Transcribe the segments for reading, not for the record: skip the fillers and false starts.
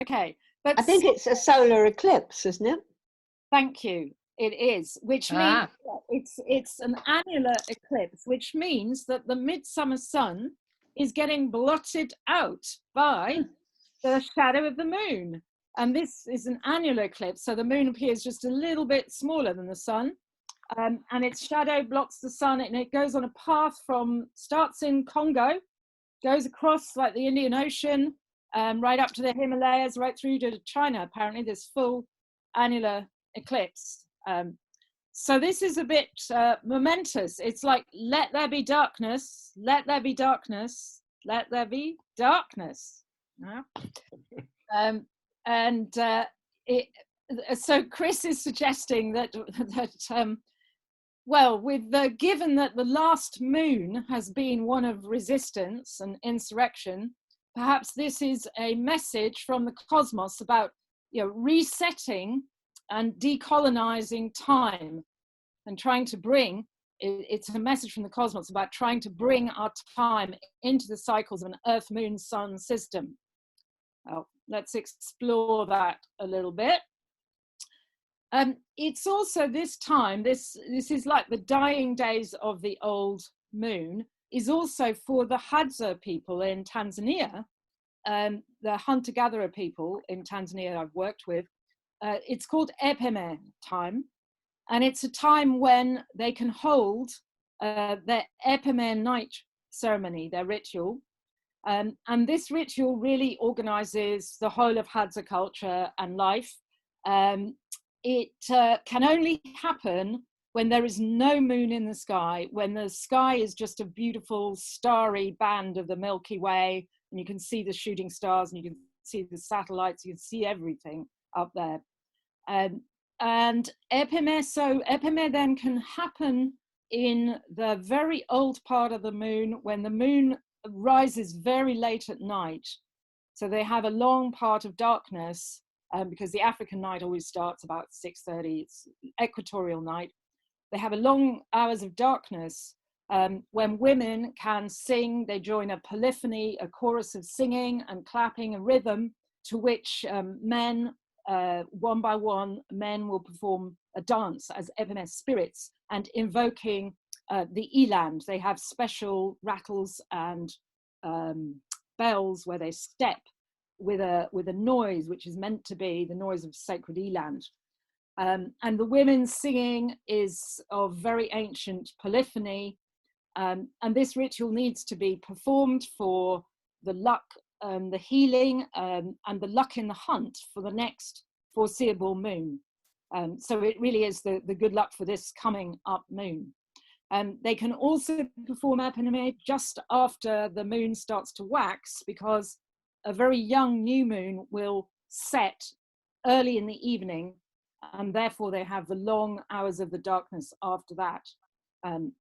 Okay, but I think it's a solar eclipse, isn't it? thank you. It is, which means it's an annular eclipse, which means that the midsummer sun is getting blotted out by the shadow of the moon. And this is an annular eclipse, so the moon appears just a little bit smaller than the sun, and its shadow blocks the sun, and it goes on a path starts in Congo, goes across like the Indian Ocean, right up to the Himalayas, right through to China, apparently, this full annular eclipse. So this is a bit momentous. It's like, let there be darkness, let there be darkness, let there be darkness. So Chris is suggesting that well, given that the last moon has been one of resistance and insurrection, perhaps this is a message from the cosmos about, resetting and decolonizing time, and trying to bring, it's a message from the cosmos about trying to bring our time into the cycles of an Earth, Moon, Sun system. Well, let's explore that a little bit. It's also this time, this is like the dying days of the old moon, is also for the Hadza people in Tanzania, the hunter-gatherer people in Tanzania I've worked with. It's called Epeme time, and it's a time when they can hold their Epeme night ceremony, their ritual. And this ritual really organizes the whole of Hadza culture and life. It can only happen when there is no moon in the sky, when the sky is just a beautiful starry band of the Milky Way, and you can see the shooting stars, and you can see the satellites, you can see everything up there. And Epeme then can happen in the very old part of the moon, when the moon rises very late at night. So they have a long part of darkness, because the African night always starts about 6:30, it's equatorial night. They have a long hours of darkness when women can sing. They join a polyphony, a chorus of singing and clapping, a rhythm to which men, one by one, men will perform a dance as Epeme spirits and invoking the eland. They have special rattles and bells where they step with a noise which is meant to be the noise of sacred eland. And the women's singing is of very ancient polyphony, and this ritual needs to be performed for the luck, the healing, and the luck in the hunt for the next foreseeable moon. So it really is the good luck for this coming up moon. They can also perform Epeme just after the moon starts to wax, because a very young new moon will set early in the evening, and therefore they have the long hours of the darkness after that.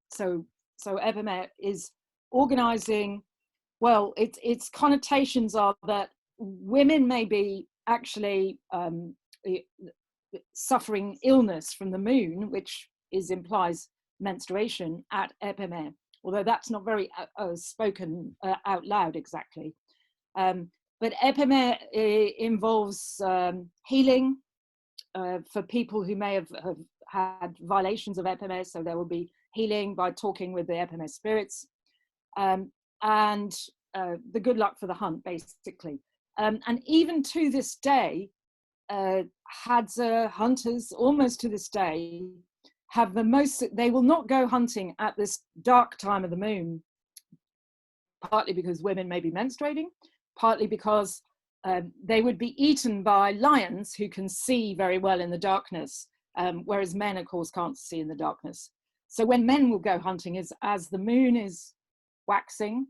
So Epeme is organizing, well, its connotations are that women may be actually suffering illness from the moon, which implies menstruation at Epeme, although that's not very spoken out loud exactly. But Epeme involves healing for people who may have had violations of Epeme, so there will be healing by talking with the Epeme spirits, and the good luck for the hunt, basically. And even to this day, Hadza hunters, almost to this day, have they will not go hunting at this dark time of the moon, partly because women may be menstruating, partly because they would be eaten by lions who can see very well in the darkness, whereas men, of course, can't see in the darkness. So when men will go hunting is as the moon is waxing,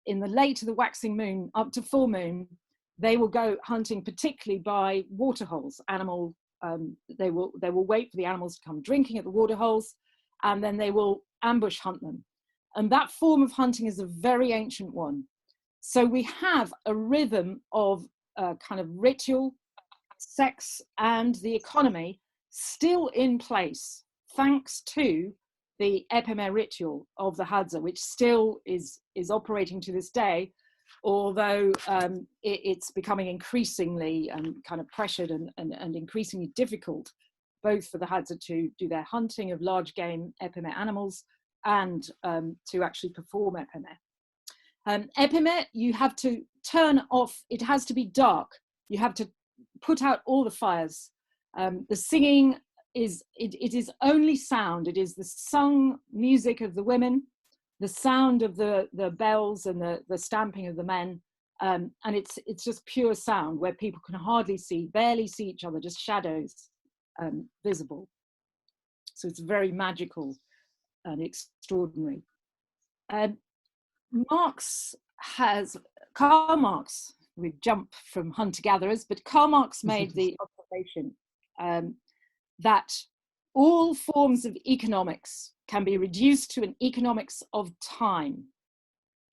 in the late of the waxing moon, up to full moon, they will go hunting, particularly by waterholes. They will wait for the animals to come drinking at the waterholes, and then they will ambush hunt them. And that form of hunting is a very ancient one. So we have a rhythm of kind of ritual, sex, and the economy still in place, thanks to the Epeme ritual of the Hadza, which still is operating to this day. although it's becoming increasingly kind of pressured and increasingly difficult, both for the Hadza to do their hunting of large game epime animals and to actually perform epime. Epime, you have to turn off, it has to be dark. You have to put out all the fires. The singing it is only sound. It is the sung music of the women, the sound of the bells and the stamping of the men. And it's just pure sound where people can hardly see, barely see each other, just shadows visible. So it's very magical and extraordinary. Karl Marx, we've jumped from hunter-gatherers, but Karl Marx made the observation that all forms of economics can be reduced to an economics of time,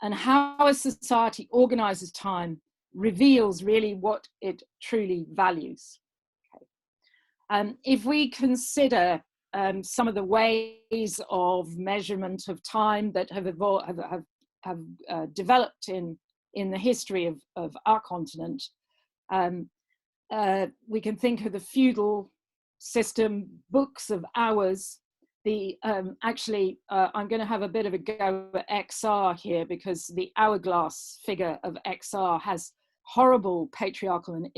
and how a society organizes time reveals really what it truly values. Okay. If we consider some of the ways of measurement of time that have developed in the history of our continent, we can think of the feudal system, books of hours. I'm going to have a bit of a go at XR here, because the hourglass figure of XR has horrible patriarchal and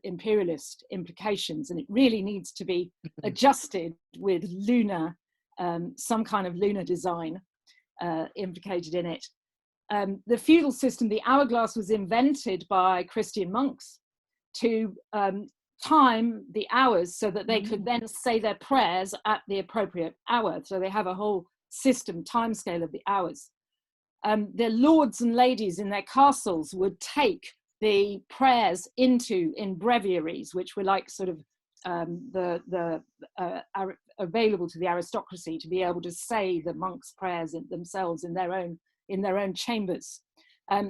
imperialist implications, and it really needs to be adjusted with lunar, some kind of lunar design implicated in it. The feudal system, the hourglass, was invented by Christian monks to time the hours so that they could then say their prayers at the appropriate hour. So they have a whole system, time scale of the hours. Their lords and ladies in their castles would take the prayers in breviaries, which were like sort of available to the aristocracy to be able to say the monks' prayers themselves in their own chambers.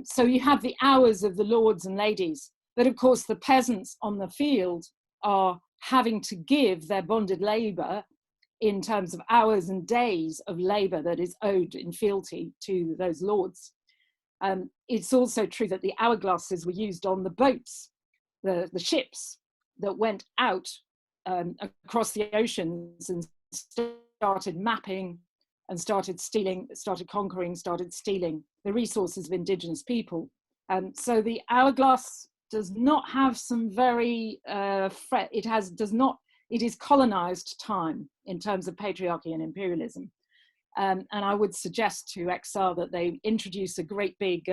So you have the hours of the lords and ladies, but of course the peasants on the field are having to give their bonded labour in terms of hours and days of labour that is owed in fealty to those lords. It's also true that the hourglasses were used on the boats, the ships that went out across the oceans and started mapping and started stealing, started conquering, started stealing the resources of indigenous people. So the hourglass does not have some very, it is colonized time in terms of patriarchy and imperialism. And I would suggest to XR that they introduce a great big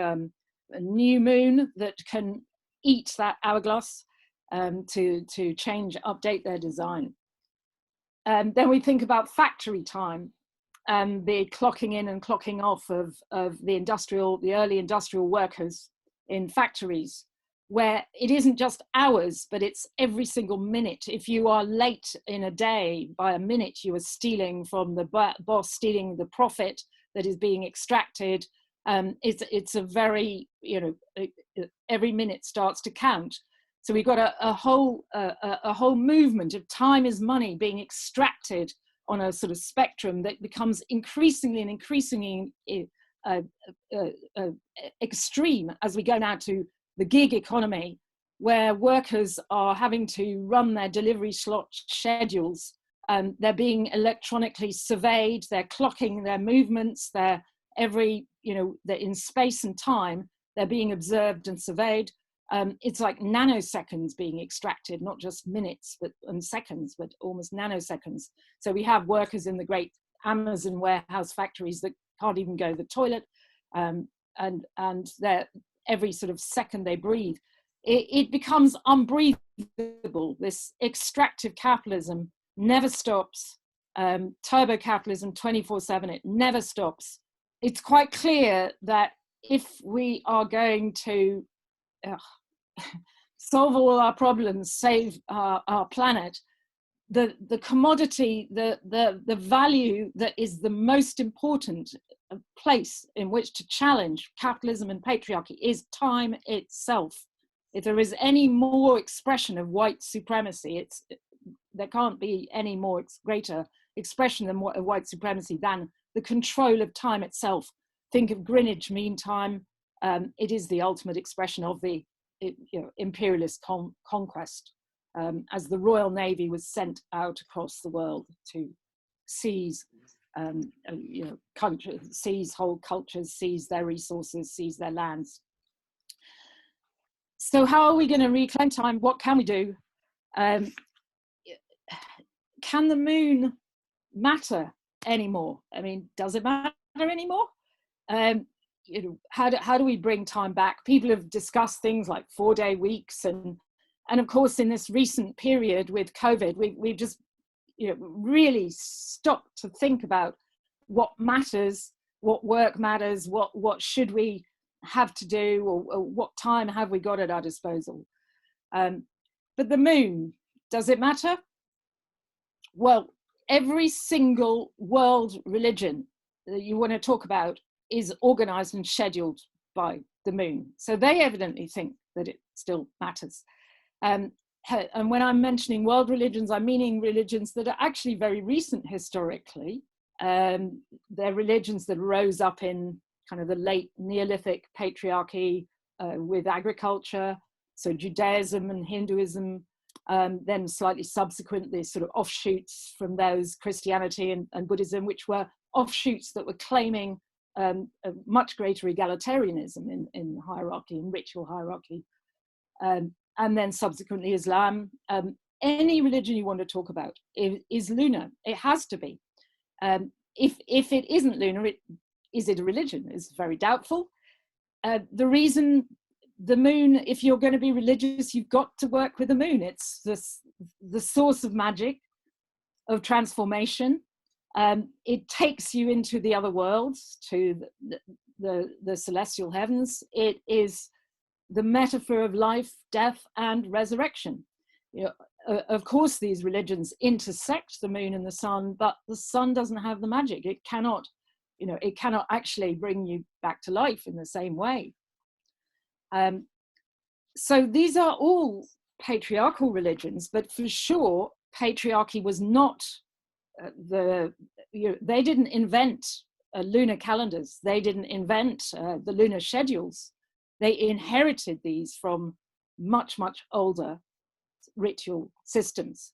new moon that can eat that hourglass to change, update their design. Then we think about factory time and the clocking in and clocking off of the early industrial workers in factories, where it isn't just hours, but it's every single minute. If you are late in a day by a minute, you are stealing from the boss, stealing the profit that is being extracted. It's a very, every minute starts to count. So we've got a whole movement of time is money being extracted on a sort of spectrum that becomes increasingly and increasingly extreme as we go now to the gig economy, where workers are having to run their delivery slot schedules. They're being electronically surveyed, they're clocking their movements, they're in space and time, they're being observed and surveyed. It's like nanoseconds being extracted, not just minutes and seconds, but almost nanoseconds. So we have workers in the great Amazon warehouse factories that can't even go to the toilet, and they're every sort of second they breathe, it becomes unbreathable. This extractive capitalism never stops. Turbo capitalism 24/7, it never stops. It's quite clear that if we are going to solve all our problems, save our planet, the commodity, the value that is the most important place in which to challenge capitalism and patriarchy is time itself. If there is any more expression of white supremacy, there can't be any more greater expression of white supremacy than the control of time itself. Think of Greenwich Mean Time, it is the ultimate expression of the imperialist conquest, as the Royal Navy was sent out across the world to seize countries, seize whole cultures, seize their resources, seize their lands. So how are we going to reclaim time? What can we do? Can the moon matter anymore? I mean, does it matter anymore? How do we bring time back? People have discussed things like 4-day weeks, and of course in this recent period with COVID, we've just really stopped to think about what matters, what work matters, what should we have to do, or what time have we got at our disposal. But the moon, does it matter? Well, every single world religion that you want to talk about is organized and scheduled by the moon. So they evidently think that it still matters. And when I'm mentioning world religions, I'm meaning religions that are actually very recent historically. They're religions that rose up in kind of the late Neolithic patriarchy with agriculture, so Judaism and Hinduism, then slightly subsequently sort of offshoots from those, Christianity and Buddhism, which were offshoots that were claiming a much greater egalitarianism in hierarchy, in ritual hierarchy. And then subsequently Islam. Any religion you want to talk about is lunar. It has to be. If it isn't lunar, is it a religion? It's very doubtful. The reason the moon, if you're going to be religious, you've got to work with the moon. It's the source of magic, of transformation. It takes you into the other worlds, to the celestial heavens. It is the metaphor of life, death, and resurrection. Of course, these religions intersect the moon and the sun, but the sun doesn't have the magic. It cannot actually bring you back to life in the same way. So these are all patriarchal religions, but for sure, patriarchy was not they didn't invent lunar calendars. They didn't invent the lunar schedules. They inherited these from much, much older ritual systems.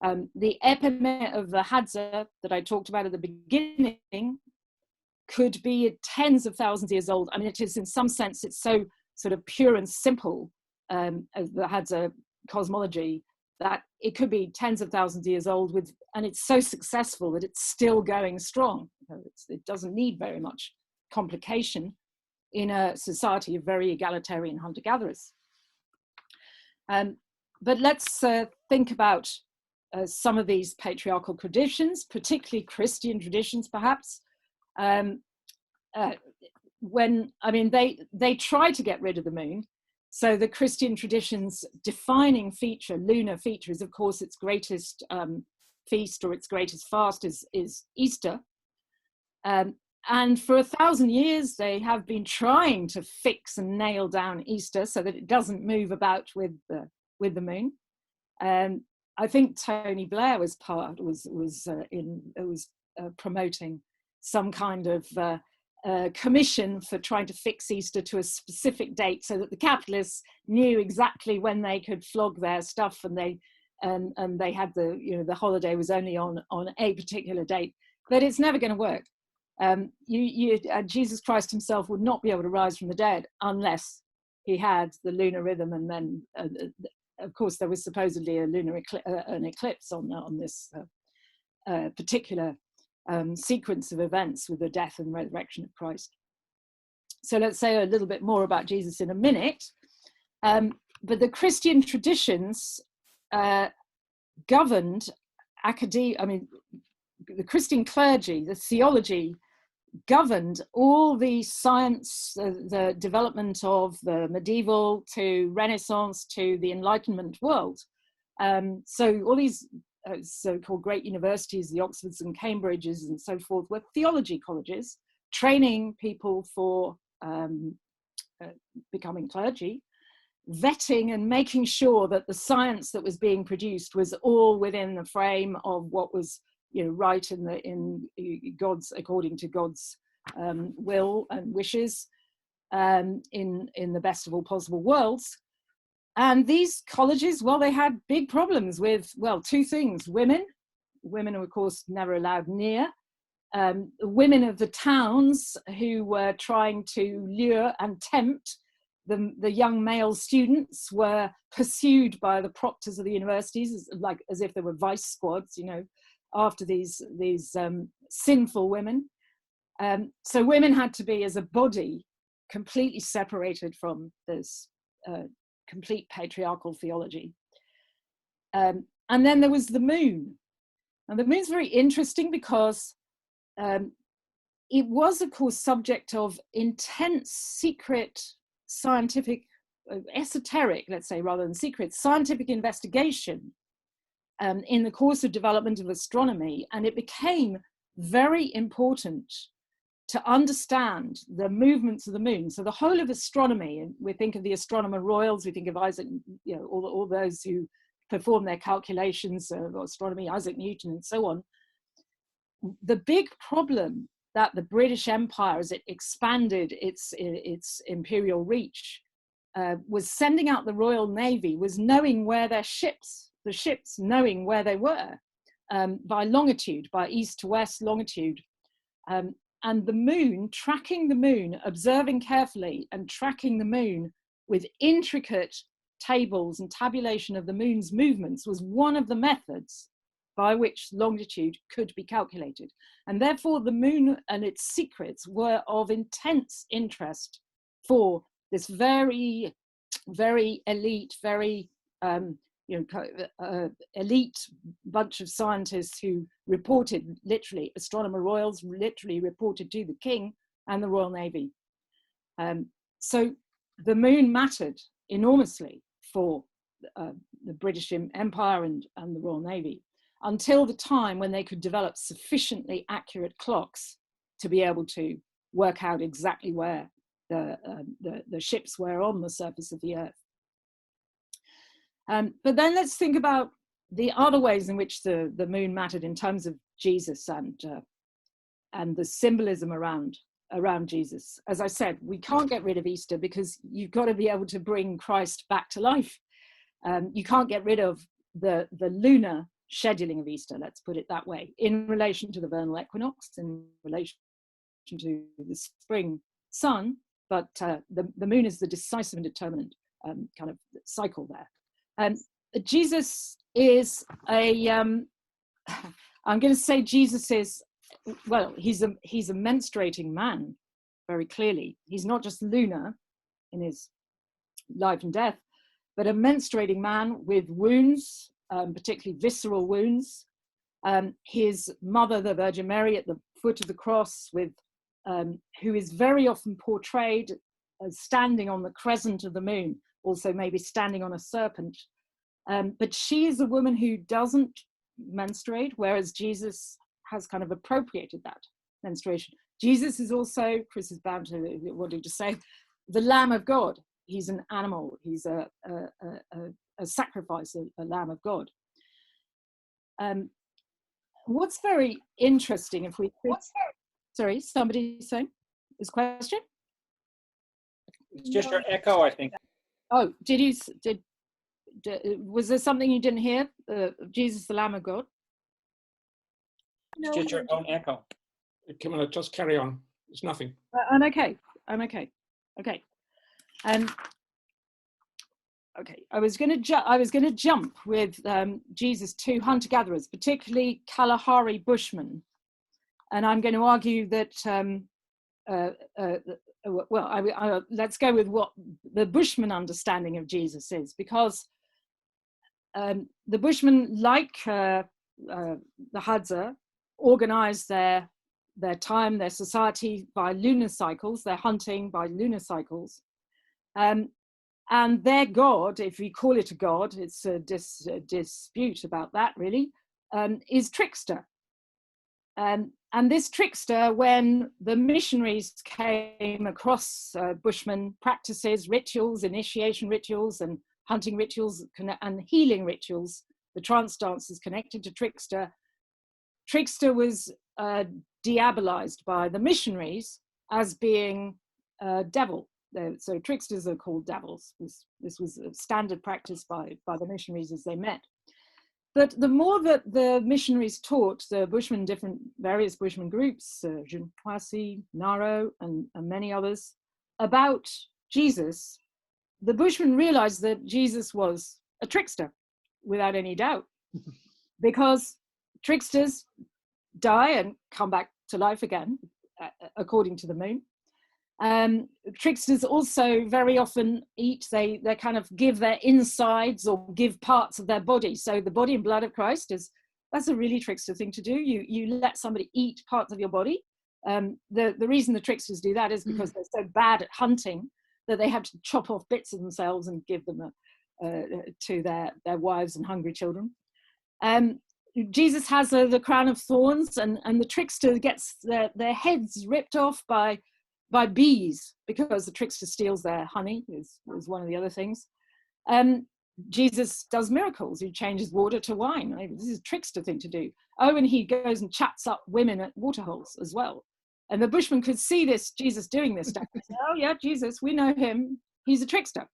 The epimere of the Hadza that I talked about at the beginning could be tens of thousands of years old. I mean, it is, in some sense, it's so sort of pure and simple, as the Hadza cosmology, that it could be tens of thousands of years old, and it's so successful that it's still going strong. It doesn't need very much complication in a society of very egalitarian hunter-gatherers. But let's think about some of these patriarchal traditions, particularly Christian traditions, perhaps. They try to get rid of the moon. So the Christian tradition's defining feature, lunar feature, is of course its greatest feast or its greatest fast is Easter. And for 1,000 years, they have been trying to fix and nail down Easter so that it doesn't move about with the moon. I think Tony Blair was promoting some kind of commission for trying to fix Easter to a specific date so that the capitalists knew exactly when they could flog their stuff, and they had the holiday was only on a particular date. But it's never going to work. Jesus Christ himself would not be able to rise from the dead unless he had the lunar rhythm, and then of course there was supposedly a lunar an eclipse on this particular sequence of events with the death and resurrection of Christ. So let's say a little bit more about Jesus in a minute. But the Christian traditions governed academia. I mean, the Christian clergy, the theology, governed all the science, the development of the medieval to Renaissance to the Enlightenment world. So all these so-called great universities, the Oxfords and Cambridges and so forth, were theology colleges, training people for becoming clergy, vetting and making sure that the science that was being produced was all within the frame of what was right in God's, according to God's will and wishes. in the best of all possible worlds. And these colleges, well, they had big problems with, well, two things. Women are, of course, never allowed near. Women of the towns who were trying to lure and tempt the young male students were pursued by the proctors of the universities, as if they were vice squads, you know, after these sinful women. So women had to be, as a body, completely separated from this complete patriarchal theology. And then there was the moon. And the moon's very interesting because it was, of course, subject of intense, secret, scientific, esoteric, let's say, rather than secret, scientific investigation in the course of development of astronomy. And it became very important to understand the movements of the moon. So the whole of astronomy, and we think of the astronomer royals, we think of Isaac, you know, all those who perform their calculations of astronomy, Isaac Newton and so on. The big problem that the British Empire, as it expanded its imperial reach, was sending out the Royal Navy, was knowing where the ships knowing where they were by longitude, by east to west longitude. And the moon, tracking the moon, observing carefully and tracking the moon with intricate tables and tabulation of the moon's movements was one of the methods by which longitude could be calculated. And therefore the moon and its secrets were of intense interest for this very, very elite, very elite bunch of scientists who reported, literally, astronomer royals literally reported to the king and the Royal Navy. So the moon mattered enormously for the British Empire and the Royal Navy, until the time when they could develop sufficiently accurate clocks to be able to work out exactly where the ships were on the surface of the earth. But then let's think about the other ways in which the moon mattered in terms of Jesus and the symbolism around Jesus. As I said, we can't get rid of Easter because you've got to be able to bring Christ back to life. You can't get rid of the lunar scheduling of Easter, let's put it that way, in relation to the vernal equinox, in relation to the spring sun, but the moon is the decisive and determinant kind of cycle there. Jesus is I'm going to say Jesus is, well, he's a menstruating man, very clearly. He's not just lunar in his life and death, but a menstruating man with wounds, particularly visceral wounds. His mother, the Virgin Mary, at the foot of the cross, who is very often portrayed as standing on the crescent of the moon, also maybe standing on a serpent. But she is a woman who doesn't menstruate, whereas Jesus has kind of appropriated that menstruation. Jesus is also, Chris is bound to wanting to say, the Lamb of God. He's an animal. He's a sacrifice, a Lamb of God. What's very interesting, if we could, sorry, somebody saying this question? It's just your echo, I think. Oh, was there something you didn't hear? Jesus, the Lamb of God? It's just your own echo. Camilla, just carry on. It's nothing. I'm okay. Okay. Okay. I was going to jump with Jesus to hunter-gatherers, particularly Kalahari Bushmen, and I'm going to argue that. Let's go with what the Bushman understanding of Jesus is, because the Bushmen, like the Hadza, organize their time, their society by lunar cycles, their hunting by lunar cycles. And their god, if we call it a god, it's a dispute about that really, is trickster. And this trickster, when the missionaries came across Bushman practices, rituals, initiation rituals, and hunting rituals, and healing rituals, the trance dances connected to trickster, trickster was diabolized by the missionaries as being a devil, So tricksters are called devils. This was a standard practice by the missionaries as they met. But the more that the missionaries taught the Bushmen, various Bushman groups, Junquasi, Naro, and many others, about Jesus, the Bushmen realized that Jesus was a trickster, without any doubt, because tricksters die and come back to life again, according to the moon. Tricksters also very often eat, they kind of give their insides or give parts of their body. So the body and blood of Christ that's a really trickster thing to do. You let somebody eat parts of your body. The reason the tricksters do that is because they're so bad at hunting that they have to chop off bits of themselves and give them to their wives and hungry children. Jesus has the crown of thorns, and the trickster gets their heads ripped off by bees, because the trickster steals their honey, is one of the other things. Jesus does miracles. He changes water to wine. This is a trickster thing to do. Oh, and he goes and chats up women at waterholes as well. And the Bushmen could see this, Jesus doing this stuff. They say, oh yeah, Jesus, we know him. He's a trickster.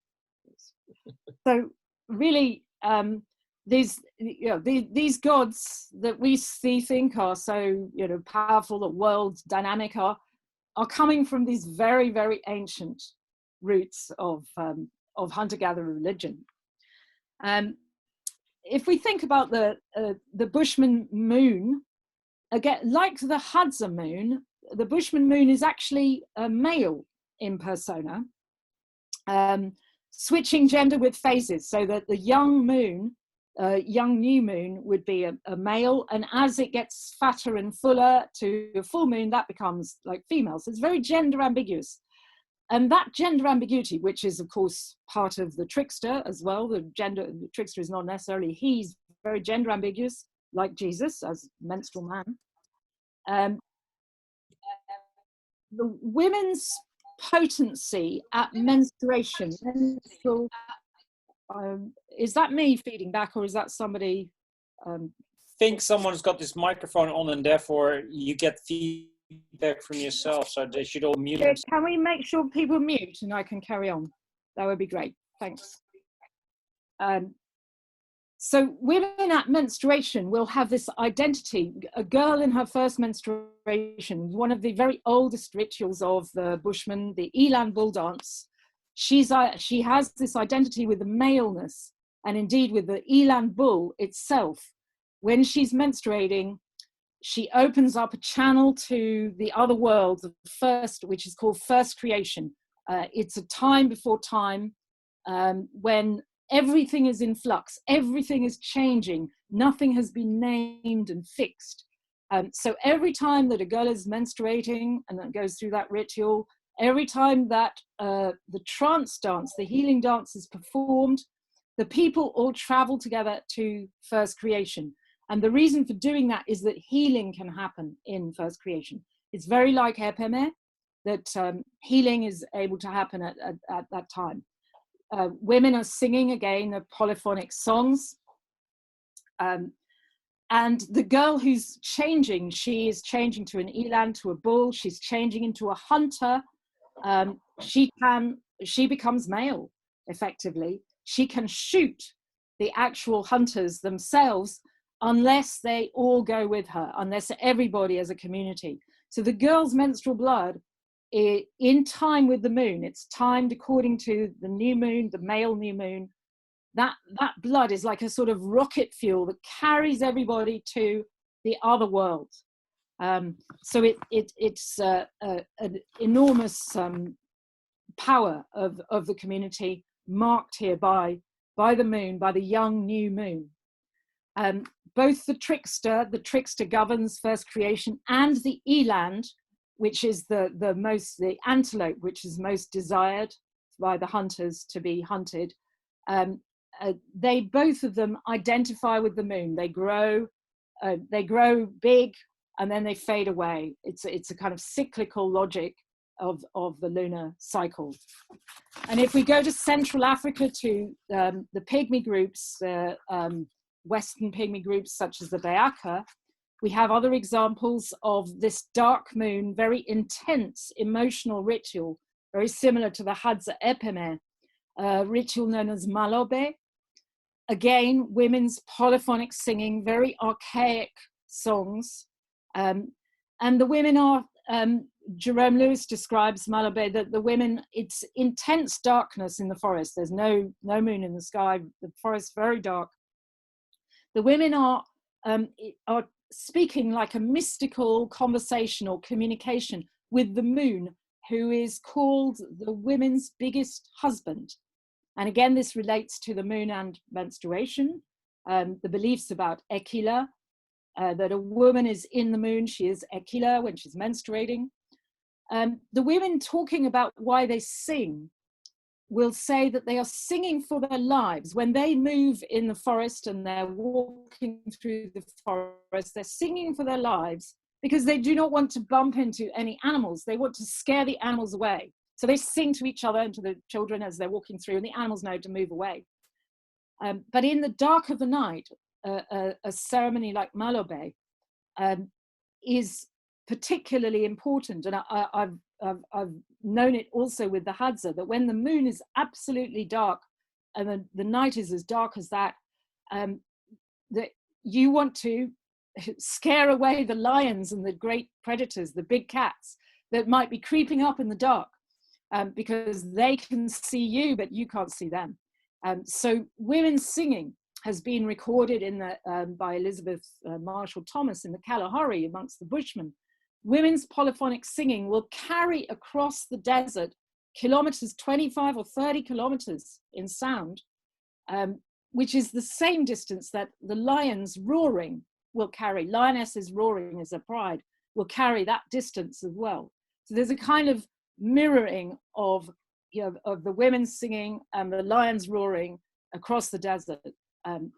So really, these gods that we think are so powerful, the world dynamic are coming from these very, very ancient roots of hunter-gatherer religion. If we think about the Bushman moon, again, like the Hadza moon, the Bushman moon is actually a male in persona, switching gender with phases, so that the young moon, young new moon, would be a male, and as it gets fatter and fuller to a full moon, that becomes like female. So it's very gender ambiguous. And that gender ambiguity, which is of course part of the trickster as well, the trickster is not necessarily he's very gender ambiguous, like Jesus as menstrual man. The women's potency at menstruation, is that me feeding back, or is that somebody? Think someone's got this microphone on, and therefore you get feedback from yourself, so they should all mute themselves. Can we make sure people mute and I can carry on? That would be great, thanks. So women at menstruation will have this identity. A girl in her first menstruation, one of the very oldest rituals of the Bushmen, the Eland bull dance, she has this identity with the maleness, and indeed with the Eland bull itself. When she's menstruating, she opens up a channel to the other world, the first, which is called first creation. It's a time before time, when everything is in flux, everything is changing, nothing has been named and fixed. So every time that a girl is menstruating and that goes through that ritual, every time that the trance dance, the healing dance is performed, the people all travel together to first creation. And the reason for doing that is that healing can happen in first creation. It's very like Epeme, that healing is able to happen at that time. Women are singing again the polyphonic songs. And the girl who's changing, she is changing to an eland, to a bull, she's changing into a hunter. She becomes male, effectively. She can shoot the actual hunters themselves, unless they all go with her, unless everybody as a community. So the girl's menstrual blood, in time with the moon, it's timed according to the new moon, the male new moon. That blood is like a sort of rocket fuel that carries everybody to the other world. So it's an enormous power of the community, marked here by the moon, by the young new moon. Both the trickster governs first creation, and the eland, which is the antelope, which is most desired by the hunters to be hunted. They both of them identify with the moon. They grow big, and then they fade away. It's a kind of cyclical logic of the lunar cycle. And if we go to Central Africa, to the pygmy groups, Western pygmy groups such as the Beaka, we have other examples of this dark moon, very intense emotional ritual very similar to the Hadza Epeme ritual known as Malobe. Again, women's polyphonic singing, very archaic songs. And the women are, Jerome Lewis describes Malobe, that the women, it's intense darkness in the forest. There's no moon in the sky, the forest very dark. The women are speaking like a mystical conversational communication with the moon, who is called the women's biggest husband. And again, this relates to the moon and menstruation, the beliefs about Ekila, that a woman is in the moon, she is Ekila when she's menstruating. The women talking about why they sing will say that they are singing for their lives. When they move in the forest and they're walking through the forest, they're singing for their lives because they do not want to bump into any animals. They want to scare the animals away. So they sing to each other and to the children as they're walking through, and the animals know to move away. But in the dark of the night, a ceremony like Malobe is particularly important. And I've known it also with the Hadza, that when the moon is absolutely dark and the night is as dark as that, that you want to scare away the lions and the great predators, the big cats that might be creeping up in the dark, because they can see you, but you can't see them. So women singing has been recorded in by Elizabeth Marshall Thomas in the Kalahari amongst the Bushmen. Women's polyphonic singing will carry across the desert kilometers, 25 or 30 kilometers in sound, which is the same distance that the lions roaring will carry. Lionesses roaring as a pride will carry that distance as well. So there's a kind of mirroring of, of the women singing and the lions roaring across the desert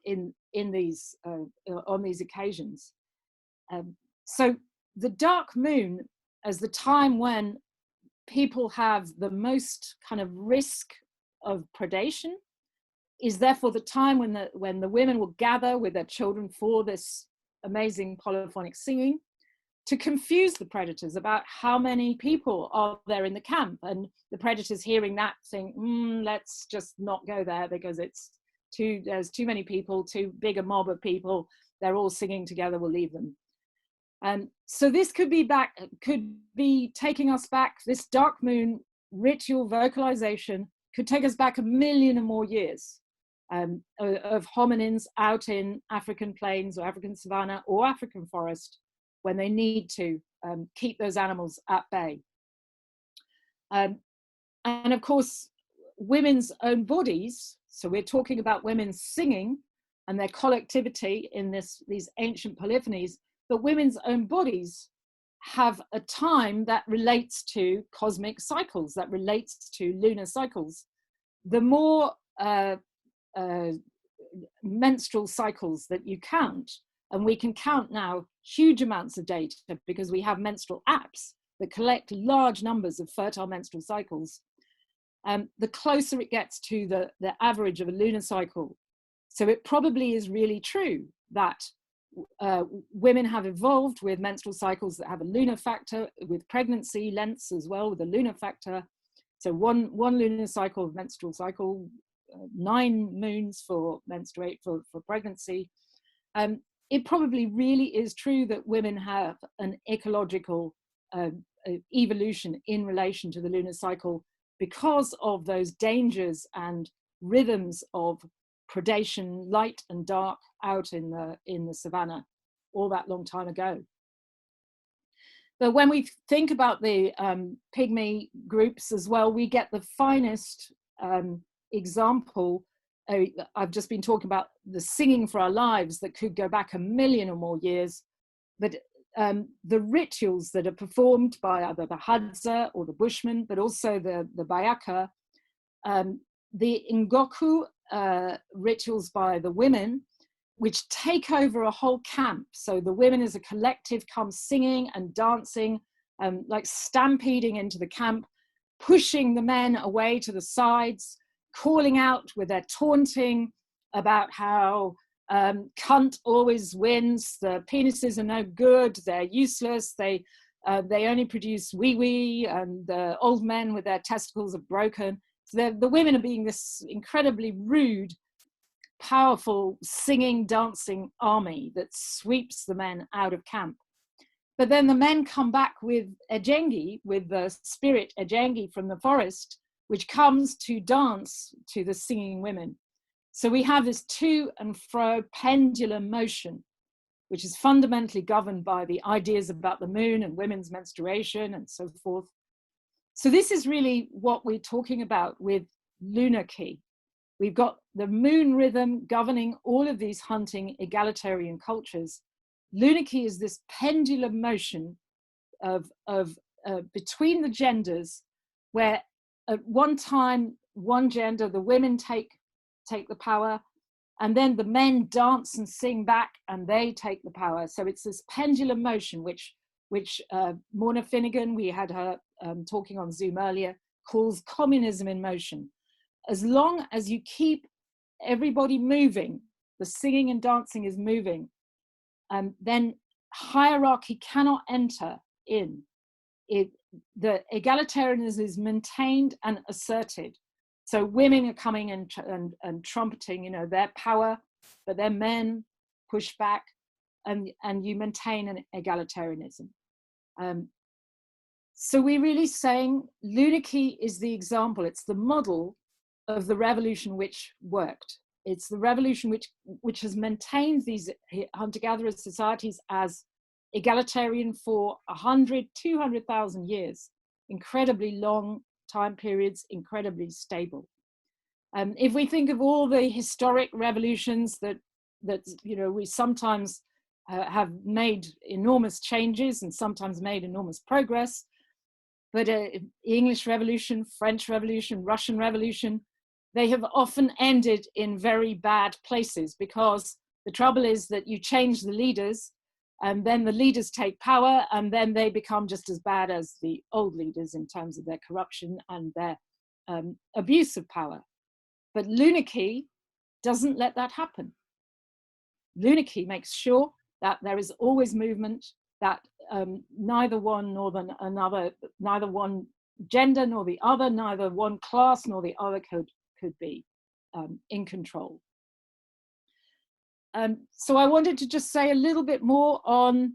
in these on these occasions. So the dark moon, as the time when people have the most kind of risk of predation, is therefore the time when the women will gather with their children for this amazing polyphonic singing, to confuse the predators about how many people are there in the camp. And the predators hearing that think, let's just not go there because there's too many people, too big a mob of people, they're all singing together, we'll leave them. So this could be taking us back, this dark moon ritual vocalization could take us back 1 million or more years of hominins out in African plains or African savanna or African forest, when they need to keep those animals at bay. And of course, women's own bodies, so we're talking about women singing and their collectivity in these ancient polyphonies, but women's own bodies have a time that relates to cosmic cycles, that relates to lunar cycles. The more menstrual cycles that you count, and we can count now huge amounts of data because we have menstrual apps that collect large numbers of fertile menstrual cycles, the closer it gets to the average of a lunar cycle. So it probably is really true that women have evolved with menstrual cycles that have a lunar factor, with pregnancy lengths as well, with a lunar factor. So one lunar cycle of menstrual cycle, 9 moons for pregnancy. It probably really is true that women have an ecological evolution in relation to the lunar cycle because of those dangers and rhythms of predation, light and dark, out in the savannah all that long time ago. But when we think about the pygmy groups as well, we get the finest example. I've just been talking about the singing for our lives that could go back 1 million or more years, but the rituals that are performed by either the Hadza or the Bushmen, but also the Bayaka, the Ngoku rituals by the women, which take over a whole camp. So the women as a collective come singing and dancing, like stampeding into the camp, pushing the men away to the sides, calling out with their taunting about how cunt always wins, the penises are no good, they're useless, they They only produce wee-wee, and the old men with their testicles are broken. So the women are being this incredibly rude, powerful, singing, dancing army that sweeps the men out of camp. But then the men come back with ejengi, with the spirit ejengi from the forest, which comes to dance to the singing women. So we have this to and fro pendulum motion, which is fundamentally governed by the ideas about the moon and women's menstruation and so forth. So this is really what we're talking about with Lunarchy. We've got the moon rhythm governing all of these hunting egalitarian cultures. Lunarchy is this pendulum motion of between the genders, where at one time, one gender, the women take the power, and then the men dance and sing back and they take the power. So it's this pendulum motion, which Morna Finnegan, we had her talking on Zoom earlier, calls communism in motion. As long as you keep everybody moving, the singing and dancing is moving, then hierarchy cannot enter in. The egalitarianism is maintained and asserted. So women are coming and trumpeting, you know, their power, but then men push back, and you maintain an egalitarianism. So we're really saying Lunarchy is the example, it's the model of the revolution which worked. It's the revolution which has maintained these hunter-gatherer societies as egalitarian for 100, 200,000 years, incredibly long time periods, incredibly stable. If we think of all the historic revolutions that you know, we sometimes have made enormous changes and sometimes made enormous progress, but English Revolution, French Revolution, Russian Revolution, they have often ended in very bad places, because the trouble is that you change the leaders and then the leaders take power and then they become just as bad as the old leaders in terms of their corruption and their abuse of power. But Lunarchy doesn't let that happen. Lunarchy makes sure that there is always movement, that neither one nor the another, neither one gender nor the other, neither one class nor the other could be in control. So I wanted to just say a little bit more on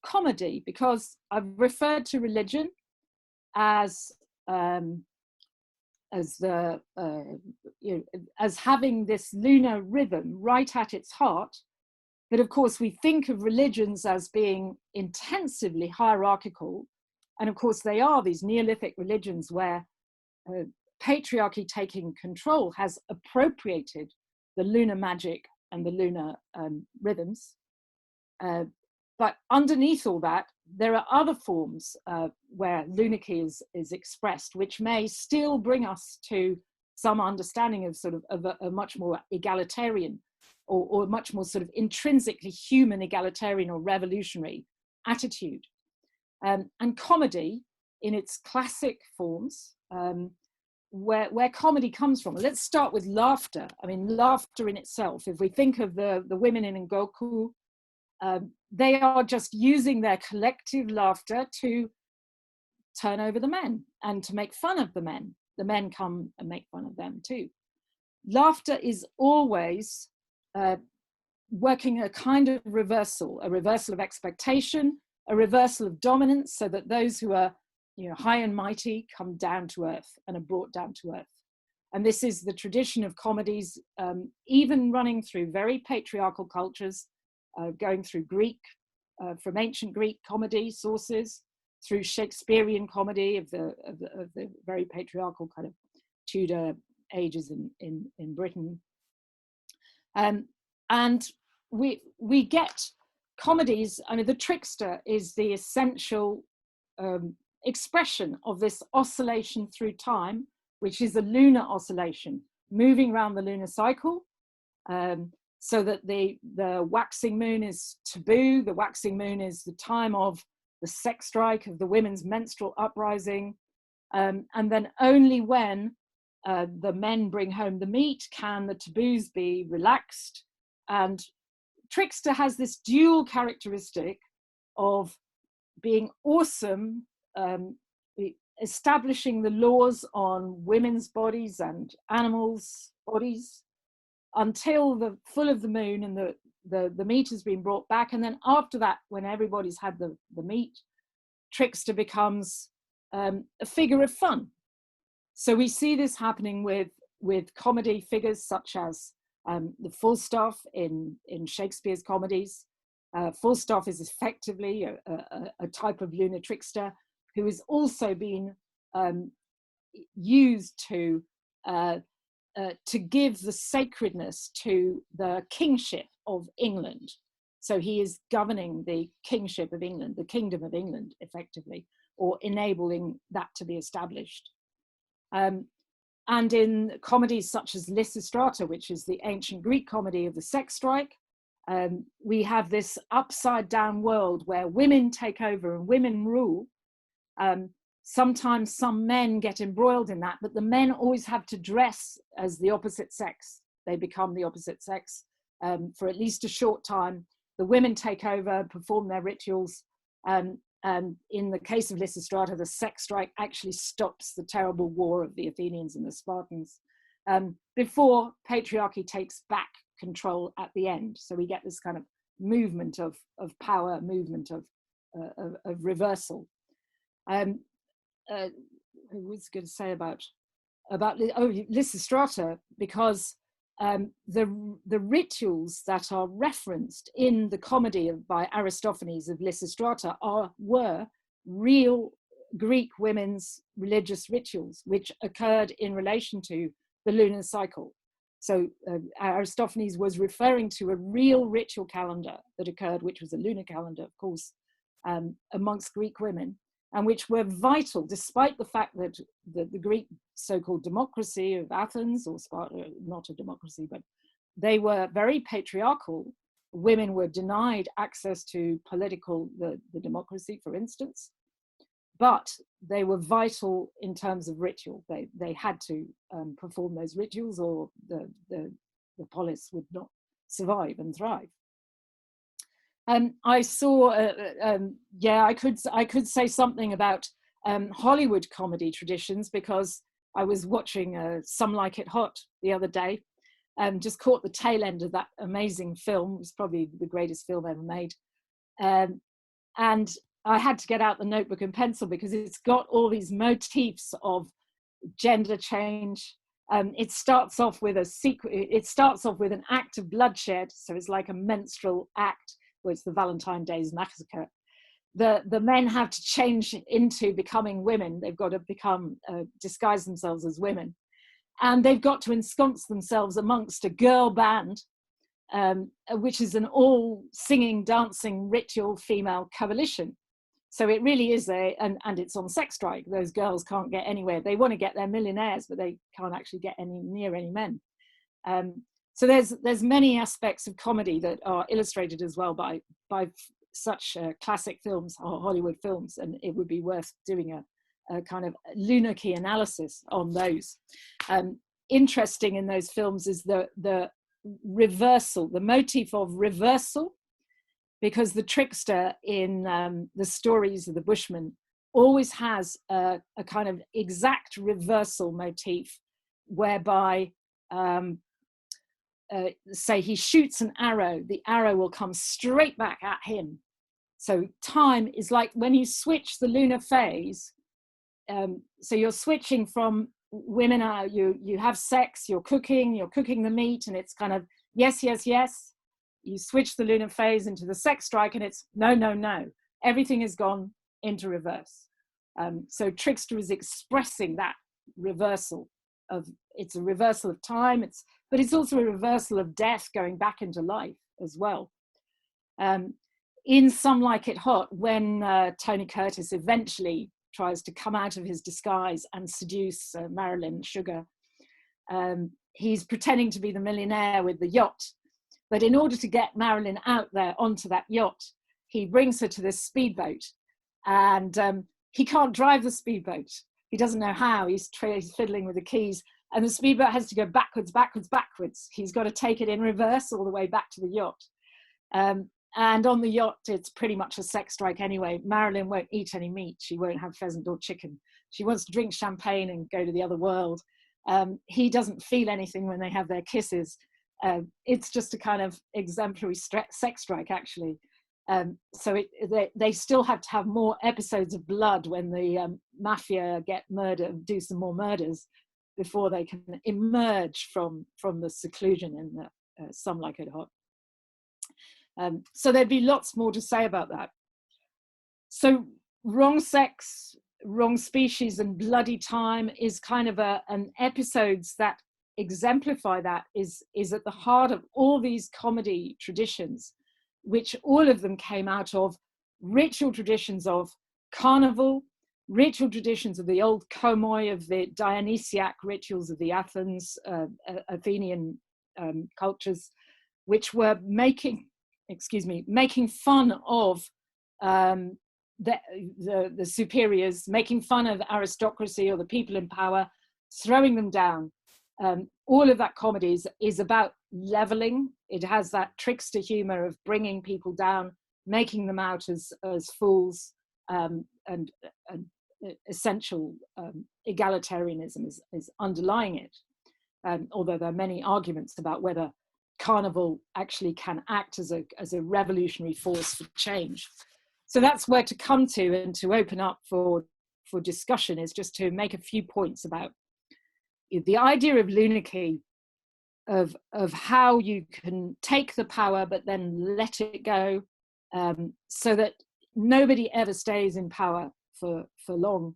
comedy, because I've referred to religion as having this lunar rhythm right at its heart. But of course, we think of religions as being intensively hierarchical. And of course, they are these Neolithic religions where patriarchy taking control has appropriated the lunar magic and the lunar rhythms. But underneath all that, there are other forms where Lunarchy is expressed, which may still bring us to some understanding of sort of a much more egalitarian or much more sort of intrinsically human egalitarian or revolutionary attitude. And comedy in its classic forms, where comedy comes from. Let's start with laughter. I mean, laughter in itself, if we think of the women in Ngoku, they are just using their collective laughter to turn over the men and to make fun of the men. The men come and make fun of them too. Laughter is always working a kind of reversal of expectation, a reversal of dominance, so that those who are, you know, high and mighty come down to earth and are brought down to earth. And this is the tradition of comedies, even running through very patriarchal cultures, going through Greek, from ancient Greek comedy sources, through Shakespearean comedy of the very patriarchal kind of Tudor ages in Britain. And we get comedies. I mean, the trickster is the essential expression of this oscillation through time, which is a lunar oscillation, moving around the lunar cycle, so that the waxing moon is taboo. The waxing moon is the time of the sex strike, of the women's menstrual uprising, and then only when the men bring home the meat can the taboos be relaxed. And trickster has this dual characteristic of being awesome, establishing the laws on women's bodies and animals' bodies until the full of the moon and the meat has been brought back. And then after that, when everybody's had the meat, trickster becomes a figure of fun. So we see this happening with comedy figures such as the Falstaff in Shakespeare's comedies. Falstaff is effectively a type of lunar trickster who is also being used to give the sacredness to the kingship of England. So he is governing the kingship of England, the kingdom of England, effectively, or enabling that to be established. And in comedies such as Lysistrata, which is the ancient Greek comedy of the sex strike, we have this upside down world where women take over and women rule. Sometimes some men get embroiled in that, but the men always have to dress as the opposite sex. They become the opposite sex for at least a short time. The women take over, perform their rituals. And in the case of Lysistrata, the sex strike actually stops the terrible war of the Athenians and the Spartans before patriarchy takes back control at the end. So we get this kind of movement of power, movement of reversal. Who was going to say about Lysistrata, because the rituals that are referenced in the comedy by Aristophanes of Lysistrata were real Greek women's religious rituals, which occurred in relation to the lunar cycle. So Aristophanes was referring to a real ritual calendar that occurred, which was a lunar calendar, of course, amongst Greek women, and which were vital, despite the fact that the Greek so-called democracy of Athens, or Sparta, not a democracy, but they were very patriarchal. Women were denied access to the democracy, for instance, but they were vital in terms of ritual. They had to perform those rituals, or the polis would not survive and thrive. I saw, I could say something about Hollywood comedy traditions, because I was watching Some Like It Hot the other day, and just caught the tail end of that amazing film. It was probably the greatest film ever made. And I had to get out the notebook and pencil, because it's got all these motifs of gender change. It starts off with an act of bloodshed. So it's like a menstrual act, where it's the Valentine Days massacre. The men have to change into becoming women. They've got to disguise themselves as women. And they've got to ensconce themselves amongst a girl band, which is an all singing, dancing, ritual female coalition. So it really is and it's on sex strike. Those girls can't get anywhere. They want to get their millionaires, but they can't actually get near any men. So there's many aspects of comedy that are illustrated as well by such classic films or Hollywood films, and it would be worth doing a kind of Lunarchy analysis on those. Interesting in those films is the reversal, the motif of reversal, because the trickster in the stories of the Bushmen always has a kind of exact reversal motif, whereby say he shoots an arrow, the arrow will come straight back at him. So time is like when you switch the lunar phase, so you're switching from women, you have sex, you're cooking the meat, and it's kind of yes, yes, yes. You switch the lunar phase into the sex strike, and it's no, no, no. Everything has gone into reverse. So trickster is expressing that reversal it's a reversal of time, but it's also a reversal of death going back into life as well. In Some Like It Hot, when Tony Curtis eventually tries to come out of his disguise and seduce Marilyn Sugar, he's pretending to be the millionaire with the yacht. But in order to get Marilyn out there onto that yacht, he brings her to this speedboat, and he can't drive the speedboat. He doesn't know how. He's fiddling with the keys, and the speedboat has to go backwards, backwards, backwards. He's got to take it in reverse all the way back to the yacht. And on the yacht, it's pretty much a sex strike anyway. Marilyn won't eat any meat. She won't have pheasant or chicken. She wants to drink champagne and go to the other world. He doesn't feel anything when they have their kisses. It's just a kind of exemplary sex strike, actually. So they still have to have more episodes of blood when the mafia get murdered, do some more murders before they can emerge from the seclusion in the Some Like It Hot. So there'd be lots more to say about that. So wrong sex, wrong species, and bloody time is kind of an episodes that exemplify that, is at the heart of all these comedy traditions, which all of them came out of ritual traditions of carnival, ritual traditions of the old komoi, of the Dionysiac rituals of the Athenian cultures, which were making fun of the superiors, making fun of aristocracy or the people in power, throwing them down. All of that comedy is about leveling. It has that trickster humor of bringing people down, making them out as fools, and essential egalitarianism is underlying it. Although there are many arguments about whether carnival actually can act as a revolutionary force for change. So that's where to come to, and to open up for discussion is just to make a few points about the idea of Lunarchy, of how you can take the power but then let it go, so that nobody ever stays in power for long.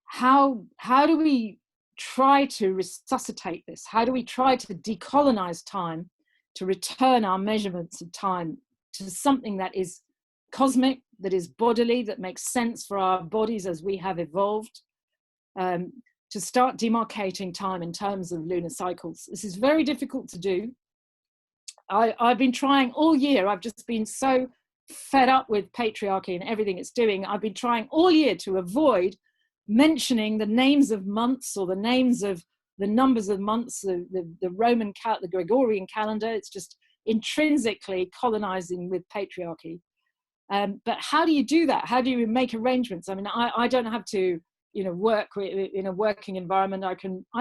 How do we try to resuscitate this? How do we try to decolonize time, to return our measurements of time to something that is cosmic, that is bodily, that makes sense for our bodies as we have evolved, to start demarcating time in terms of lunar cycles? This is very difficult to do. I've been trying all year. I've just been so fed up with patriarchy and everything it's doing. I've been trying all year to avoid mentioning the names of months or the names of the numbers of months, the Roman, the Gregorian calendar. It's just intrinsically colonizing with patriarchy. But how do you do that? How do you make arrangements? I mean, I don't have to, work in a working environment. I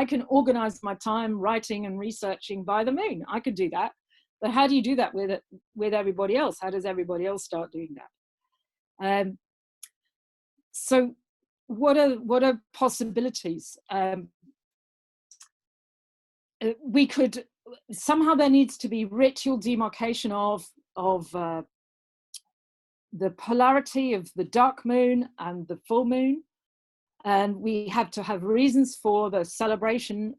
can organize my time writing and researching by the moon. I could do that. But how do you do that with everybody else? How does everybody else start doing that? So what are possibilities? We could somehow, there needs to be ritual demarcation of the polarity of the dark moon and the full moon, and we have to have reasons for the celebration.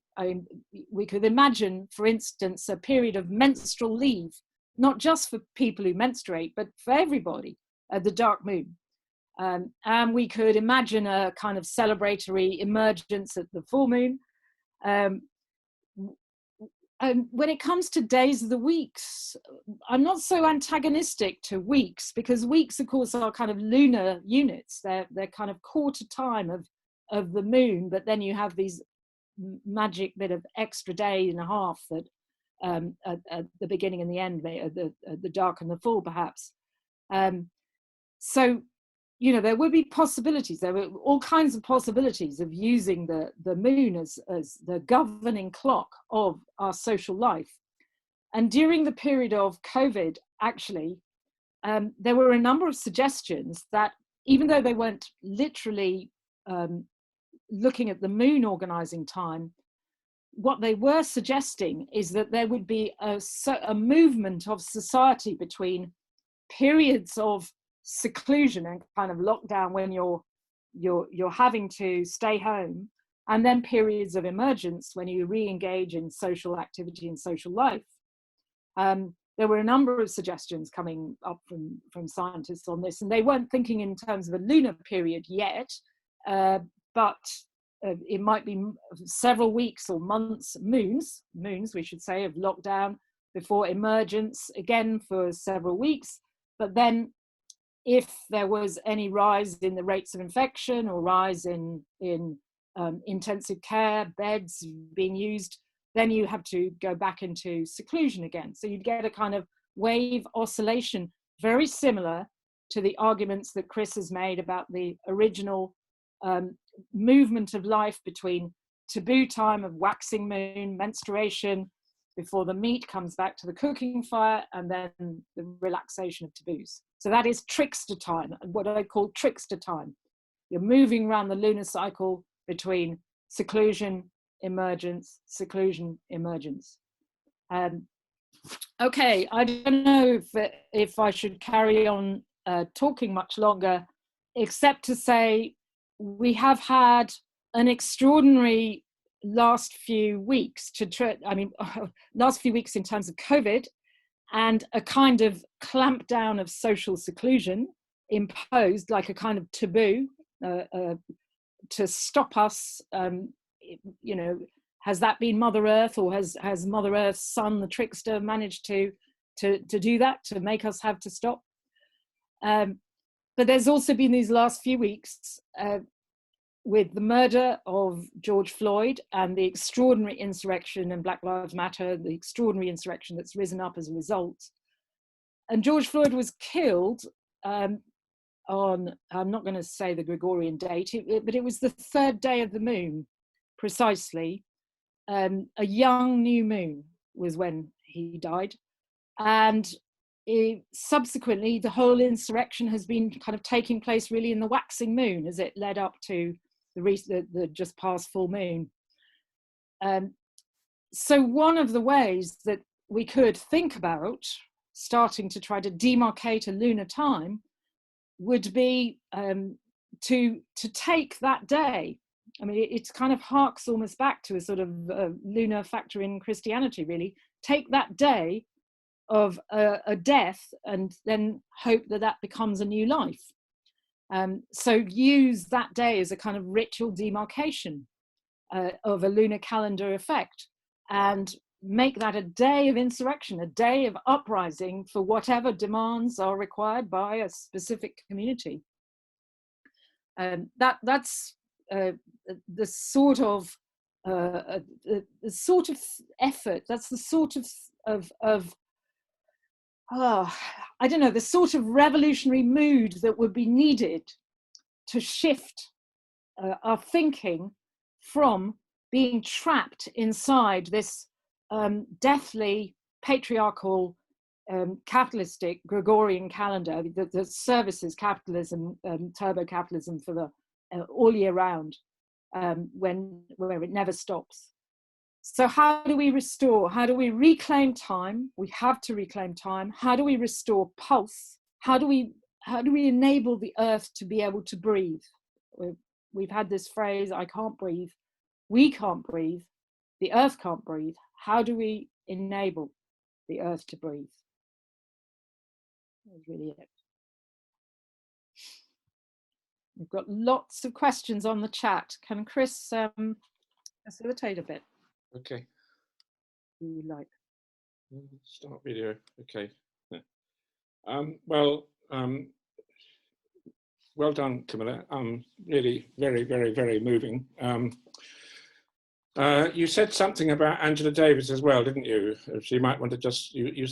We could imagine, for instance, a period of menstrual leave, not just for people who menstruate, but for everybody at the dark moon. And we could imagine a kind of celebratory emergence at the full moon. And when it comes to days of the weeks, I'm not so antagonistic to weeks, because weeks, of course, are kind of lunar units. They're kind of quarter time of the moon, but then you have these magic bit of extra day and a half that at the beginning and the end, the dark and the full, perhaps. So, there would be possibilities. There were all kinds of possibilities of using the moon as the governing clock of our social life. And during the period of COVID, actually, there were a number of suggestions that, even though they weren't literally looking at the moon organizing time, what they were suggesting is that there would be a movement of society between periods of seclusion and kind of lockdown when you're having to stay home, and then periods of emergence when you re-engage in social activity and social life. There were a number of suggestions coming up from scientists on this, and they weren't thinking in terms of a lunar period yet, but it might be several weeks or months, moons we should say, of lockdown before emergence again for several weeks. But then if there was any rise in the rates of infection or rise in intensive care beds being used, then you have to go back into seclusion again. So you'd get a kind of wave oscillation, very similar to the arguments that Chris has made about the original movement of life between taboo time of waxing moon, menstruation, before the meat comes back to the cooking fire, and then the relaxation of taboos. So that is trickster time, what I call trickster time. You're moving around the lunar cycle between seclusion, emergence, seclusion, emergence. Okay, I don't know if I should carry on talking much longer, except to say we have had an extraordinary last few weeks last few weeks in terms of COVID, and a kind of clampdown of social seclusion imposed, like a kind of taboo to stop us. You know, has that been Mother Earth, or has Mother Earth's son, the trickster, managed to do that, to make us have to stop? But there's also been these last few weeks with the murder of George Floyd and the extraordinary insurrection in Black Lives Matter, the extraordinary insurrection that's risen up as a result. And George Floyd was killed on, I'm not going to say the Gregorian date, but it was the 3rd day of the moon, precisely. A young new moon was when he died. And subsequently, the whole insurrection has been kind of taking place really in the waxing moon as it led up to the just past full moon. So one of the ways that we could think about starting to try to demarcate a lunar time would be to take that day. I mean, it kind of harks almost back to a sort of lunar factor in Christianity, really. Take that day of a death and then hope that that becomes a new life. So use that day as a kind of ritual demarcation of a lunar calendar effect, and make that a day of insurrection, a day of uprising for whatever demands are required by a specific community. That's the sort of effort. That's the sort of I don't know, the sort of revolutionary mood that would be needed to shift our thinking from being trapped inside this deathly, patriarchal, capitalistic Gregorian calendar that services capitalism, turbo capitalism for the all year round, where it never stops. So how do we restore? How do we reclaim time? We have to reclaim time. How do we restore pulse? How do we enable the earth to be able to breathe? We've had this phrase, I can't breathe. We can't breathe. The earth can't breathe. How do we enable the earth to breathe? That's really it. We've got lots of questions on the chat. Can Chris facilitate a bit? Okay. Who you like? Start video. Okay. Yeah. Well done, Camilla. Really very, very, very moving. You said something about Angela Davis as well, didn't you? She might want to just, you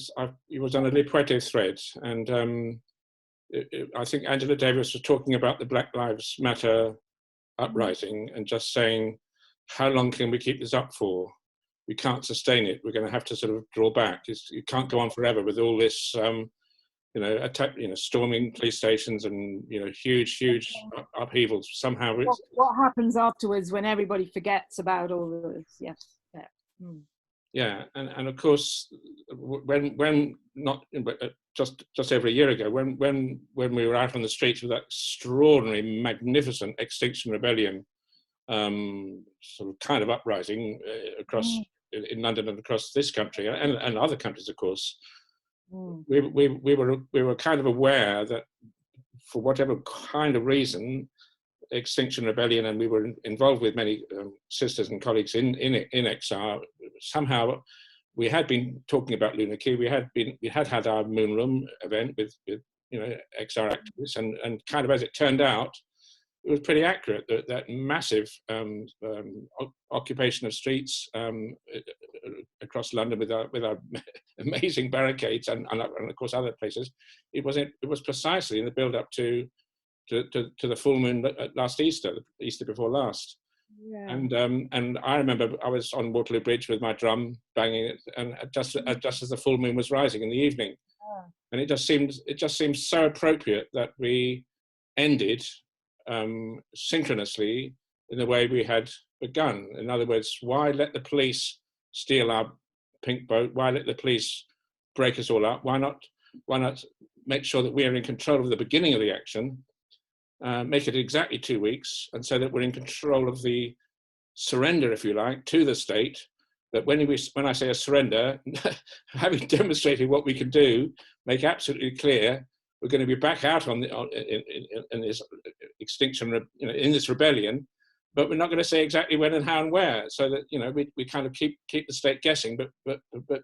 was on a Le Poitou thread, and I think Angela Davis was talking about the Black Lives Matter uprising and just saying, how long can we keep this up for? We can't sustain it. We're going to have to sort of draw back. You can't go on forever with all this, attack, storming police stations and, huge upheavals. Somehow what happens afterwards when everybody forgets about all of this? Yes. Yeah. Mm. Yeah, and of course, when not just over a year ago, when we were out on the streets with that extraordinary, magnificent Extinction Rebellion, sort of kind of uprising across in London and across this country and other countries, of course, we were kind of aware that for whatever kind of reason, Extinction Rebellion, and we were involved with many sisters and colleagues in XR. Somehow, we had been talking about Lunarchy. We had our Moon Room event with XR activists, and kind of as it turned out, it was pretty accurate that that massive occupation of streets across London with our amazing barricades and of course other places, it was precisely in the build up to the full moon last Easter, the Easter before last. Yeah. And I remember I was on Waterloo Bridge with my drum banging it, and just as the full moon was rising in the evening, and it just seemed so appropriate that we ended synchronously in the way we had begun. In other words, why let the police steal our pink boat? Why let the police break us all up? Why not make sure that we are in control of the beginning of the action? Make it exactly 2 weeks, and so that we're in control of the surrender, if you like, to the state. That when I say a surrender, having demonstrated what we can do, make absolutely clear we're going to be back out in this extinction, in this rebellion, but we're not going to say exactly when and how and where. So that we kind of keep the state guessing, but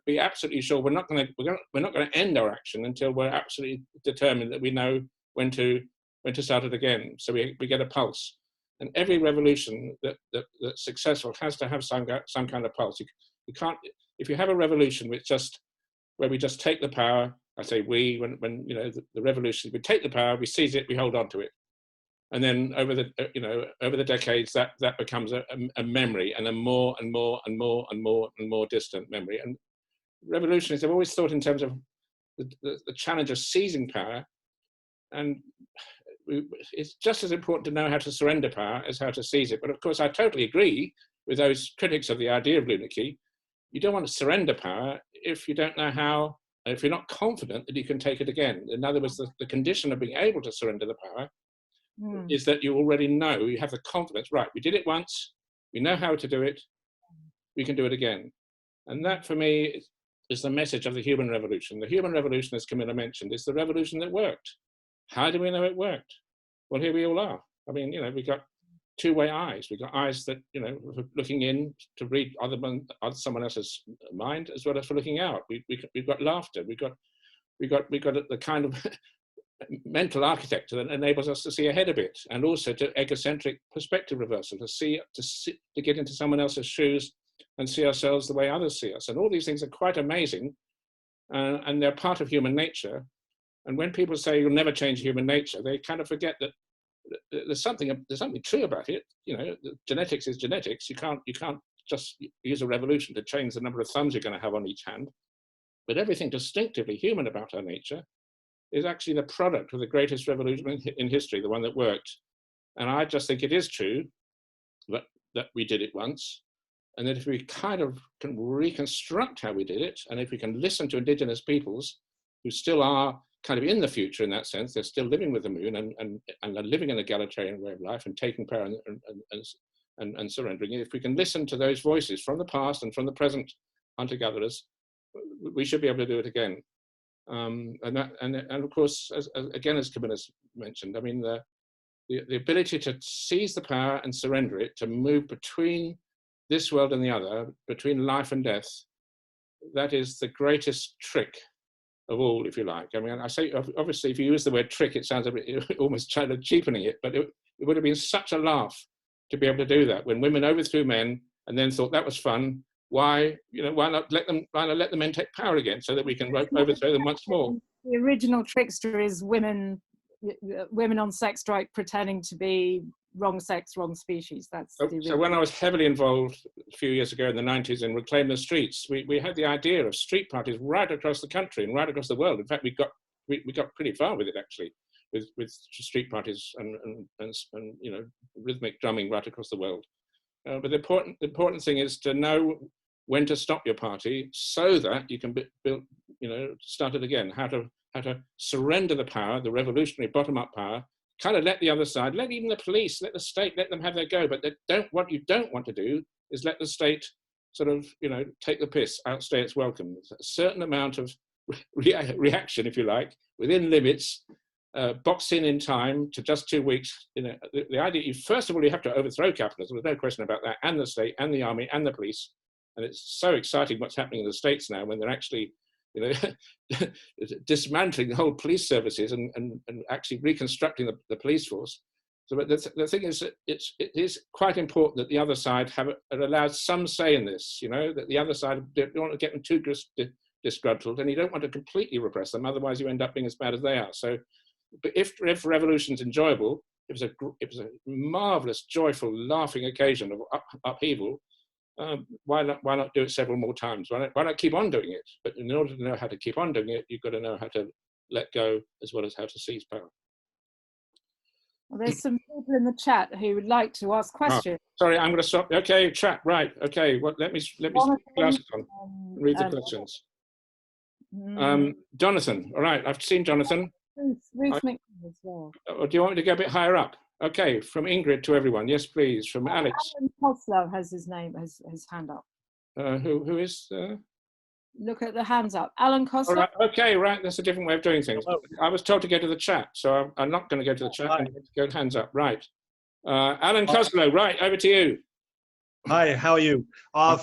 be absolutely sure we're not going to end our action until we're absolutely determined that we know when to start it again. So we get a pulse. And every revolution that's successful has to have some kind of pulse. You can't, if you have a revolution where we just take the power, I say we, when the revolution, we take the power, we seize it, we hold on to it. And then over the decades, that becomes a memory, and a more and more and more and more and more distant memory. And revolutionists have always thought in terms of the challenge of seizing power, and it's just as important to know how to surrender power as how to seize it. But of course, I totally agree with those critics of the idea of Lunarchy. You don't want to surrender power if you don't know how, if you're not confident that you can take it again. In other words, the condition of being able to surrender the power is that you already know, you have the confidence, right, we did it once, we know how to do it, we can do it again. And that, for me, is the message of the human revolution. The human revolution, as Camilla mentioned, is the revolution that worked. How do we know it worked? Well, here we all are. I mean, we've got two-way eyes. We've got eyes that, looking in to read someone else's mind, as well as for looking out. We've got laughter. We've got the kind of mental architecture that enables us to see ahead a bit, and also to egocentric perspective reversal, to get into someone else's shoes and see ourselves the way others see us. And all these things are quite amazing, and they're part of human nature. And when people say you'll never change human nature, they kind of forget that there's something true about it. Genetics is genetics. You can't just use a revolution to change the number of thumbs you're going to have on each hand. But everything distinctively human about our nature is actually the product of the greatest revolution in history, the one that worked. And I just think it is true that we did it once, and that if we kind of can reconstruct how we did it, and if we can listen to indigenous peoples who still are kind of in the future in that sense, they're still living with the moon and are living an egalitarian way of life and taking power and surrendering it. If we can listen to those voices from the past and from the present hunter-gatherers, we should be able to do it again. And of course, as Camilla's mentioned, I mean, the ability to seize the power and surrender it, to move between this world and the other, between life and death, that is the greatest trick of all, if you like. I mean, I say, obviously, if you use the word trick, it sounds a bit almost kind of cheapening it, but it would have been such a laugh to be able to do that. When women overthrew men and then thought that was fun, why not let the men take power again so that we can overthrow them once more? The original trickster is women on sex strike pretending to be wrong sex, wrong species. That's so when I was heavily involved a few years ago in the 90s in Reclaim the Streets, we had the idea of street parties right across the country and right across the world. In fact, we got pretty far with it, actually, with street parties and rhythmic drumming right across the world. But the important thing is to know when to stop your party so that you can start it again. How to surrender the power, the revolutionary bottom-up power, kind of let the other side, let even the police, let the state, let them have their go. But what you don't want to do is let the state sort of, take the piss, outstay its welcome. There's a certain amount of reaction, if you like, within limits, boxed in time to just 2 weeks. The idea, first of all, you have to overthrow capitalism. There's no question about that, and the state, and the army, and the police. And it's so exciting what's happening in the States now when they're actually, dismantling the whole police services and actually reconstructing the police force. So, but the thing is that it is quite important that the other side are allowed some say in this, you know, that the other side, you don't want to get them too disgruntled, and you don't want to completely repress them, otherwise you end up being as bad as they are. So, but if revolution's enjoyable, it was a marvelous, joyful, laughing occasion of upheaval, why not do it several more times? Why not keep on doing it? But in order to know how to keep on doing it, you've got to know how to let go as well as how to seize power. Well, there's some people in the chat who would like to ask questions. Oh, sorry, I'm going to stop. Okay, chat, right. Okay, let me glasses on. Read the questions. Jonathan, all right, I've seen Jonathan. Ruth McNeil as well. Do you want me to go a bit higher up? Okay, from Ingrid to everyone. Yes, please. From Alex. Alan Koslow has his hand up. Who is? Look at the hands up. Alan Koslow. All right, okay, right. That's a different way of doing things. Hello. I was told to go to the chat, so I'm not going to go to the chat. I'm going to go hands up. Right. Alan Koslow, right, over to you. Hi, how are you?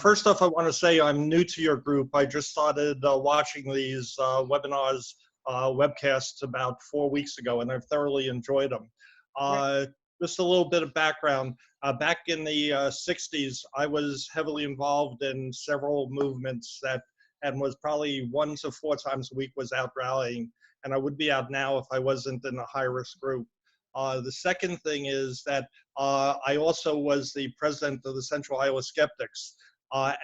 First off, I want to say I'm new to your group. I just started watching these webinars, webcasts about 4 weeks ago, and I've thoroughly enjoyed them. Just a little bit of background. Back in the 60s, I was heavily involved in several movements and was probably 1 to 4 times a week was out rallying, and I would be out now if I wasn't in a high-risk group. The second thing is that I also was the president of the Central Iowa Skeptics,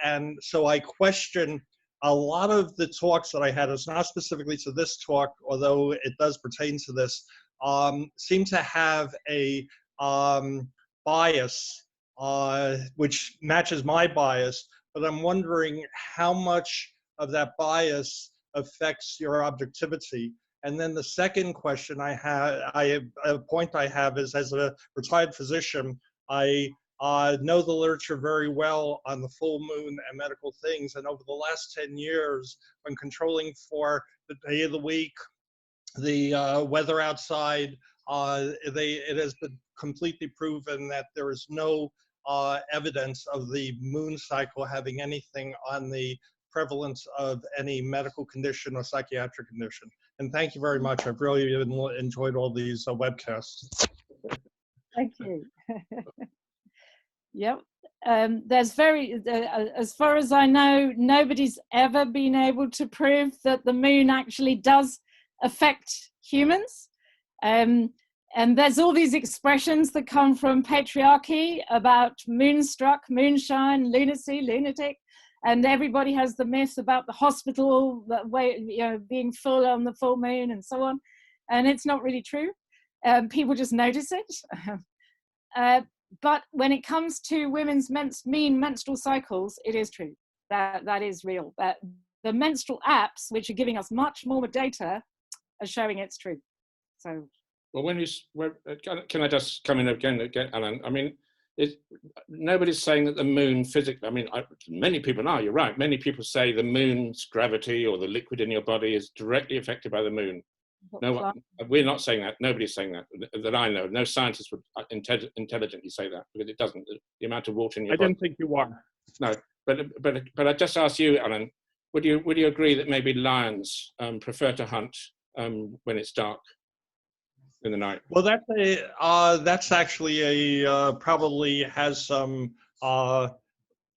and so I question a lot of the talks that I had. It's not specifically to this talk, although it does pertain to this, seem to have a bias, which matches my bias, but I'm wondering how much of that bias affects your objectivity. And then the second question I have, a point I have is, as a retired physician, I know the literature very well on the full moon and medical things. And over the last 10 years, when controlling for the day of the week, the weather outside, it has been completely proven that there is no evidence of the moon cycle having anything on the prevalence of any medical condition or psychiatric condition. And thank you very much. I've really enjoyed all these webcasts. Thank you. Yep. There's as far as I know, nobody's ever been able to prove that the moon actually does affect humans. And there's all these expressions that come from patriarchy about moonstruck, moonshine, lunacy, lunatic. And everybody has the myth about the hospital being full on the full moon and so on. And it's not really true. People just notice it. But when it comes to women's mean menstrual cycles, it is true. That is real. The menstrual apps, which are giving us much more data, are showing it's true. So. Well, can I just come in again, Alan? I mean, nobody's saying that the moon physically, I mean, many people are, you're right. Many people say the moon's gravity or the liquid in your body is directly affected by the moon. No, we're not saying that. Nobody's saying that I know. No scientist would intelligently say that, because it doesn't. The amount of water in your body. I didn't think you are. No, but I just asked you, Alan, would you agree that maybe lions prefer to hunt when it's dark in the night? Well, that's actually probably has some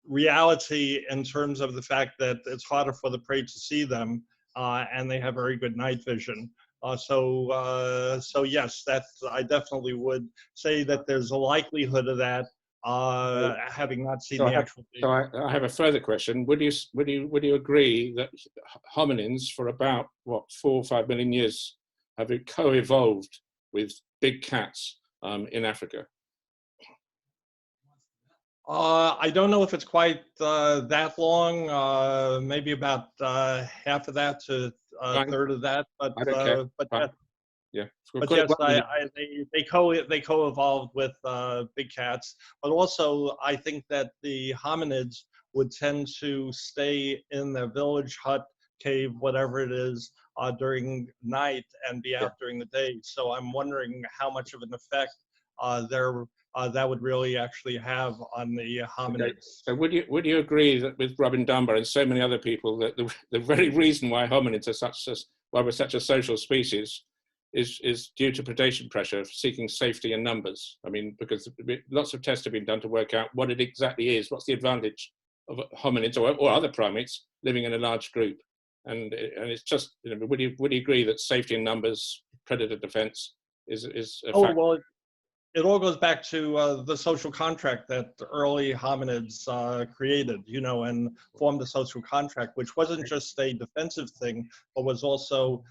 reality in terms of the fact that it's harder for the prey to see them, and they have very good night vision. So yes, I definitely would say that there's a likelihood of that, having not seen the actual. So I have a further question. Would you agree that hominins for about 4 or 5 million years have co-evolved with big cats in Africa? I don't know if it's quite that long. Maybe about half of that to a third of that. But yeah. But yes, they co-evolved with big cats. But also, I think that the hominids would tend to stay in their village, hut, cave, whatever it is, during night and be out during the day. So I'm wondering how much of an effect that would really actually have on the hominids. Okay. So would you agree that with Robin Dunbar and so many other people that the very reason why hominids are why we're such a social species is due to predation pressure, seeking safety in numbers. I mean, because lots of tests have been done to work out what it exactly is, what's the advantage of hominids or other primates living in a large group. And it's just, you know, would you agree that safety in numbers, predator defense is a Oh, factor? well, it all goes back to the social contract that the early hominids created, you know, and formed a social contract, which wasn't just a defensive thing, but was also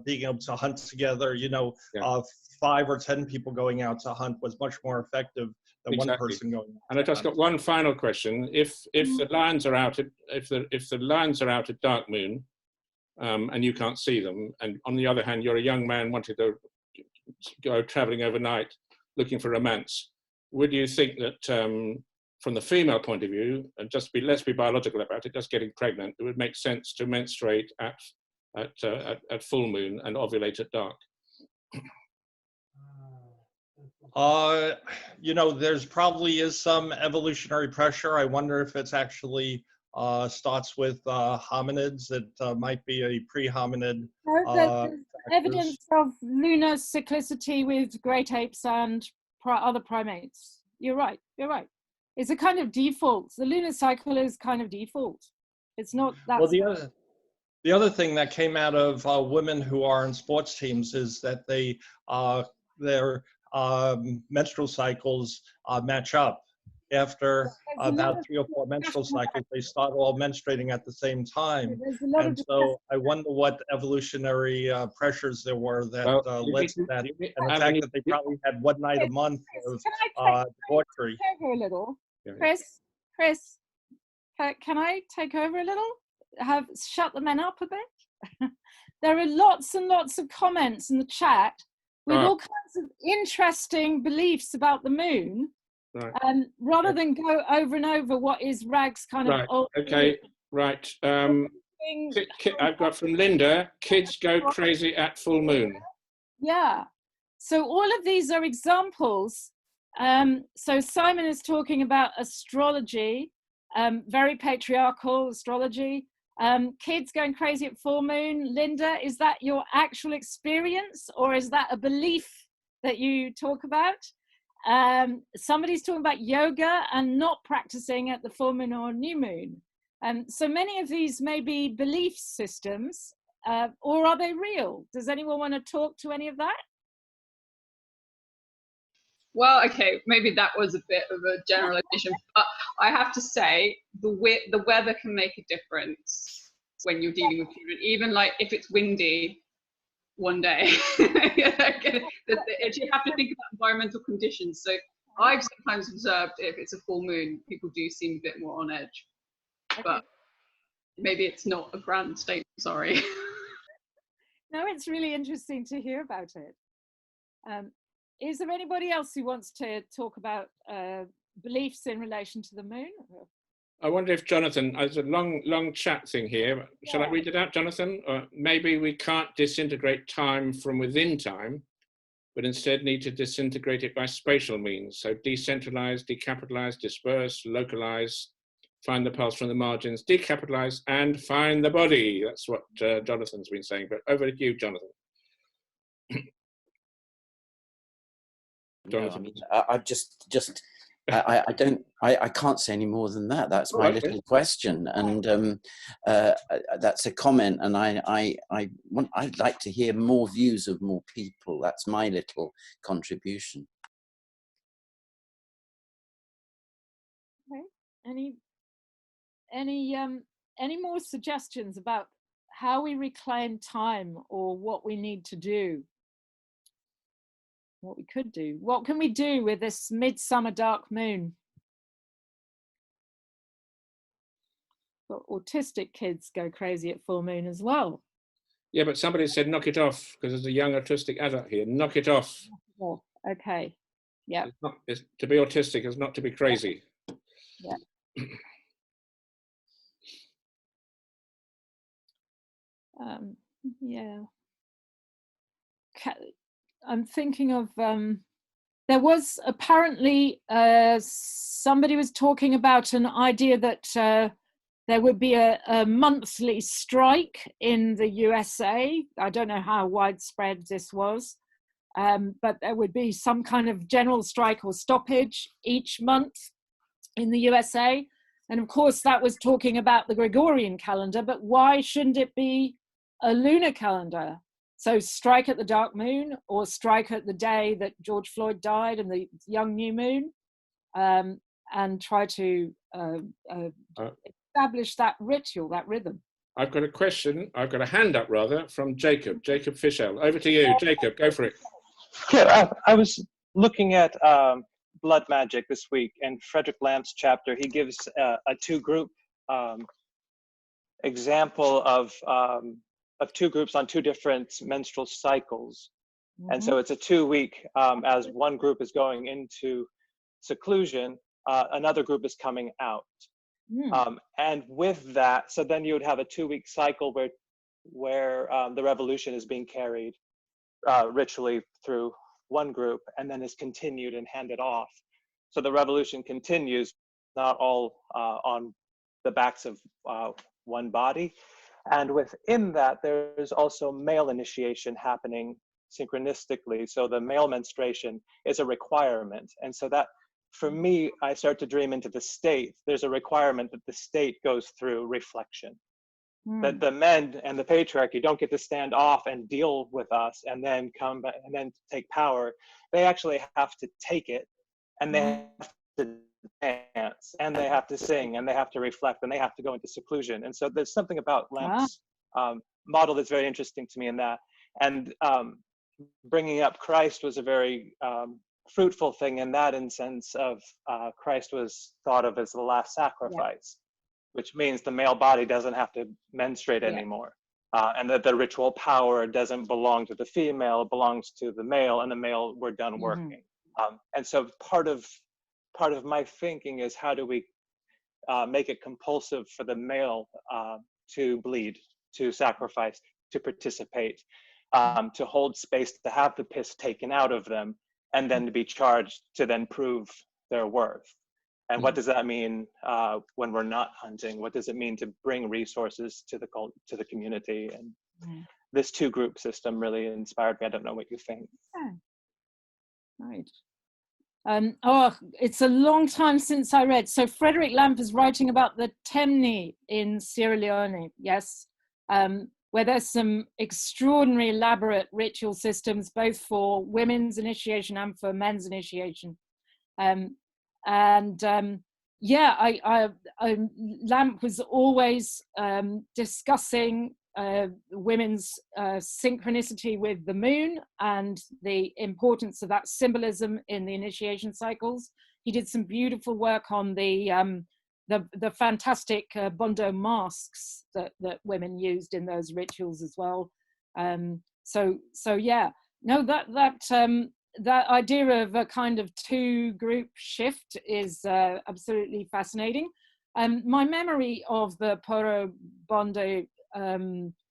being able to hunt together. You know, Yeah. 5 or 10 people going out to hunt was much more effective than Exactly. one person going out. And I just got one final question: if the lions are out at if the lions are out at dark moon, and you can't see them, and on the other hand, you're a young man wanting to go traveling overnight looking for romance, would you think that from the female point of view, and let's be biological about it, just getting pregnant, it would make sense to menstruate at full moon and ovulate at dark? You know, there's probably is some evolutionary pressure. I wonder if it's actually starts with hominids. It might be a pre-hominid. There's evidence of lunar cyclicity with great apes and other primates. You're right. You're right. It's a kind of default. The lunar cycle is kind of default. It's not that. Well, the other thing that came out of women who are in sports teams is that their menstrual cycles match up. After about 3 or 4 menstrual cycles, they start all menstruating at the same time. And so I wonder what evolutionary pressures there were that led to that. And the fact that they probably had one night a month of debauchery. Over a little, Chris, can I take over a little? Shut the men up a bit. There are lots and lots of comments in the chat with all kinds of interesting beliefs about the moon. Right. Rather than go over and over what is Rag's kind of old. Okay, right. I've got from Linda, kids go crazy at full moon. Yeah. So all of these are examples. So Simon is talking about astrology, very patriarchal astrology. Kids going crazy at full moon. Linda, is that your actual experience or is that a belief that you talk about? Somebody's talking about yoga and not practicing at the full moon or new moon. So many of these may be belief systems, or are they real? Does anyone want to talk to any of that? Well, okay, maybe that was a bit of a generalization, but I have to say the weather can make a difference when you're dealing with children, even like if it's windy one day. You have to think about environmental conditions. So I've sometimes observed if it's a full moon, people do seem a bit more on edge, but maybe it's not a grand statement, sorry. No, it's really interesting to hear about it. Is there anybody else who wants to talk about beliefs in relation to the moon? I wonder if Jonathan, there's a long chat thing here. Shall I read it out, Jonathan? Or maybe we can't disintegrate time from within time, but instead need to disintegrate it by spatial means. So decentralize, decapitalize, disperse, localize, find the pulse from the margins, decapitalize, and find the body. That's what Jonathan's been saying. But over to you, Jonathan. Jonathan. No, I mean, I can't say any more than that. That's my little question, and that's a comment. And I'd like to hear more views of more people. That's my little contribution. Okay. Any more suggestions about how we reclaim time or what we need to do? What we could do. What can we do with this midsummer dark moon? But autistic kids go crazy at full moon as well. Yeah, but somebody said knock it off because there's a young autistic adult here. Knock it off. Oh, okay. Yeah. To be autistic is not to be crazy. Yeah. Yeah. I'm thinking of, there was apparently, somebody was talking about an idea that there would be a monthly strike in the USA. I don't know how widespread this was, but there would be some kind of general strike or stoppage each month in the USA. And of course, that was talking about the Gregorian calendar, but why shouldn't it be a lunar calendar? So strike at the dark moon, or strike at the day that George Floyd died and the young new moon, and try to establish that ritual, that rhythm. I've got a question, I've got a hand up rather, from Jacob Fischel. Over to you, Jacob, go for it. Yeah, I was looking at Blood Magic this week, and Frederick Lamp's chapter, he gives a two-group example of two groups on two different menstrual cycles. Mm-hmm. And so it's a 2-week, as one group is going into seclusion, another group is coming out. Mm. And with that, so then you would have a 2-week cycle where the revolution is being carried ritually through one group, and then is continued and handed off. So the revolution continues, not all on the backs of one body. And within that, there's also male initiation happening synchronistically. So the male menstruation is a requirement. And so that, for me, I start to dream into the state. There's a requirement that the state goes through reflection. That the men and the patriarchy don't get to stand off and deal with us and then come back and then take power. They actually have to take it, and they have to dance, and they have to sing, and they have to reflect, and they have to go into seclusion. And so there's something about Lamp's model that's very interesting to me in that. And bringing up Christ was a very fruitful thing in that, in sense of Christ was thought of as the last sacrifice. Which means the male body doesn't have to menstruate anymore. And that the ritual power doesn't belong to the female, it belongs to the male, and the male, we're done working. And so part of my thinking is, how do we make it compulsive for the male to bleed, to sacrifice, to participate, to hold space, to have the piss taken out of them, and then to be charged to then prove their worth. And what does that mean when we're not hunting? What does it mean to bring resources to the community? And this two-group system really inspired me. I don't know what you think. Right. It's a long time since I read. So Frederick Lamp is writing about the Temni in Sierra Leone, yes, where there's some extraordinary elaborate ritual systems, both for women's initiation and for men's initiation. Lamp was always discussing women's synchronicity with the moon and the importance of that symbolism in the initiation cycles. He did some beautiful work on the fantastic bondo masks that women used in those rituals as well. That idea of a kind of two-group shift is absolutely fascinating. My memory of the Poro Bondo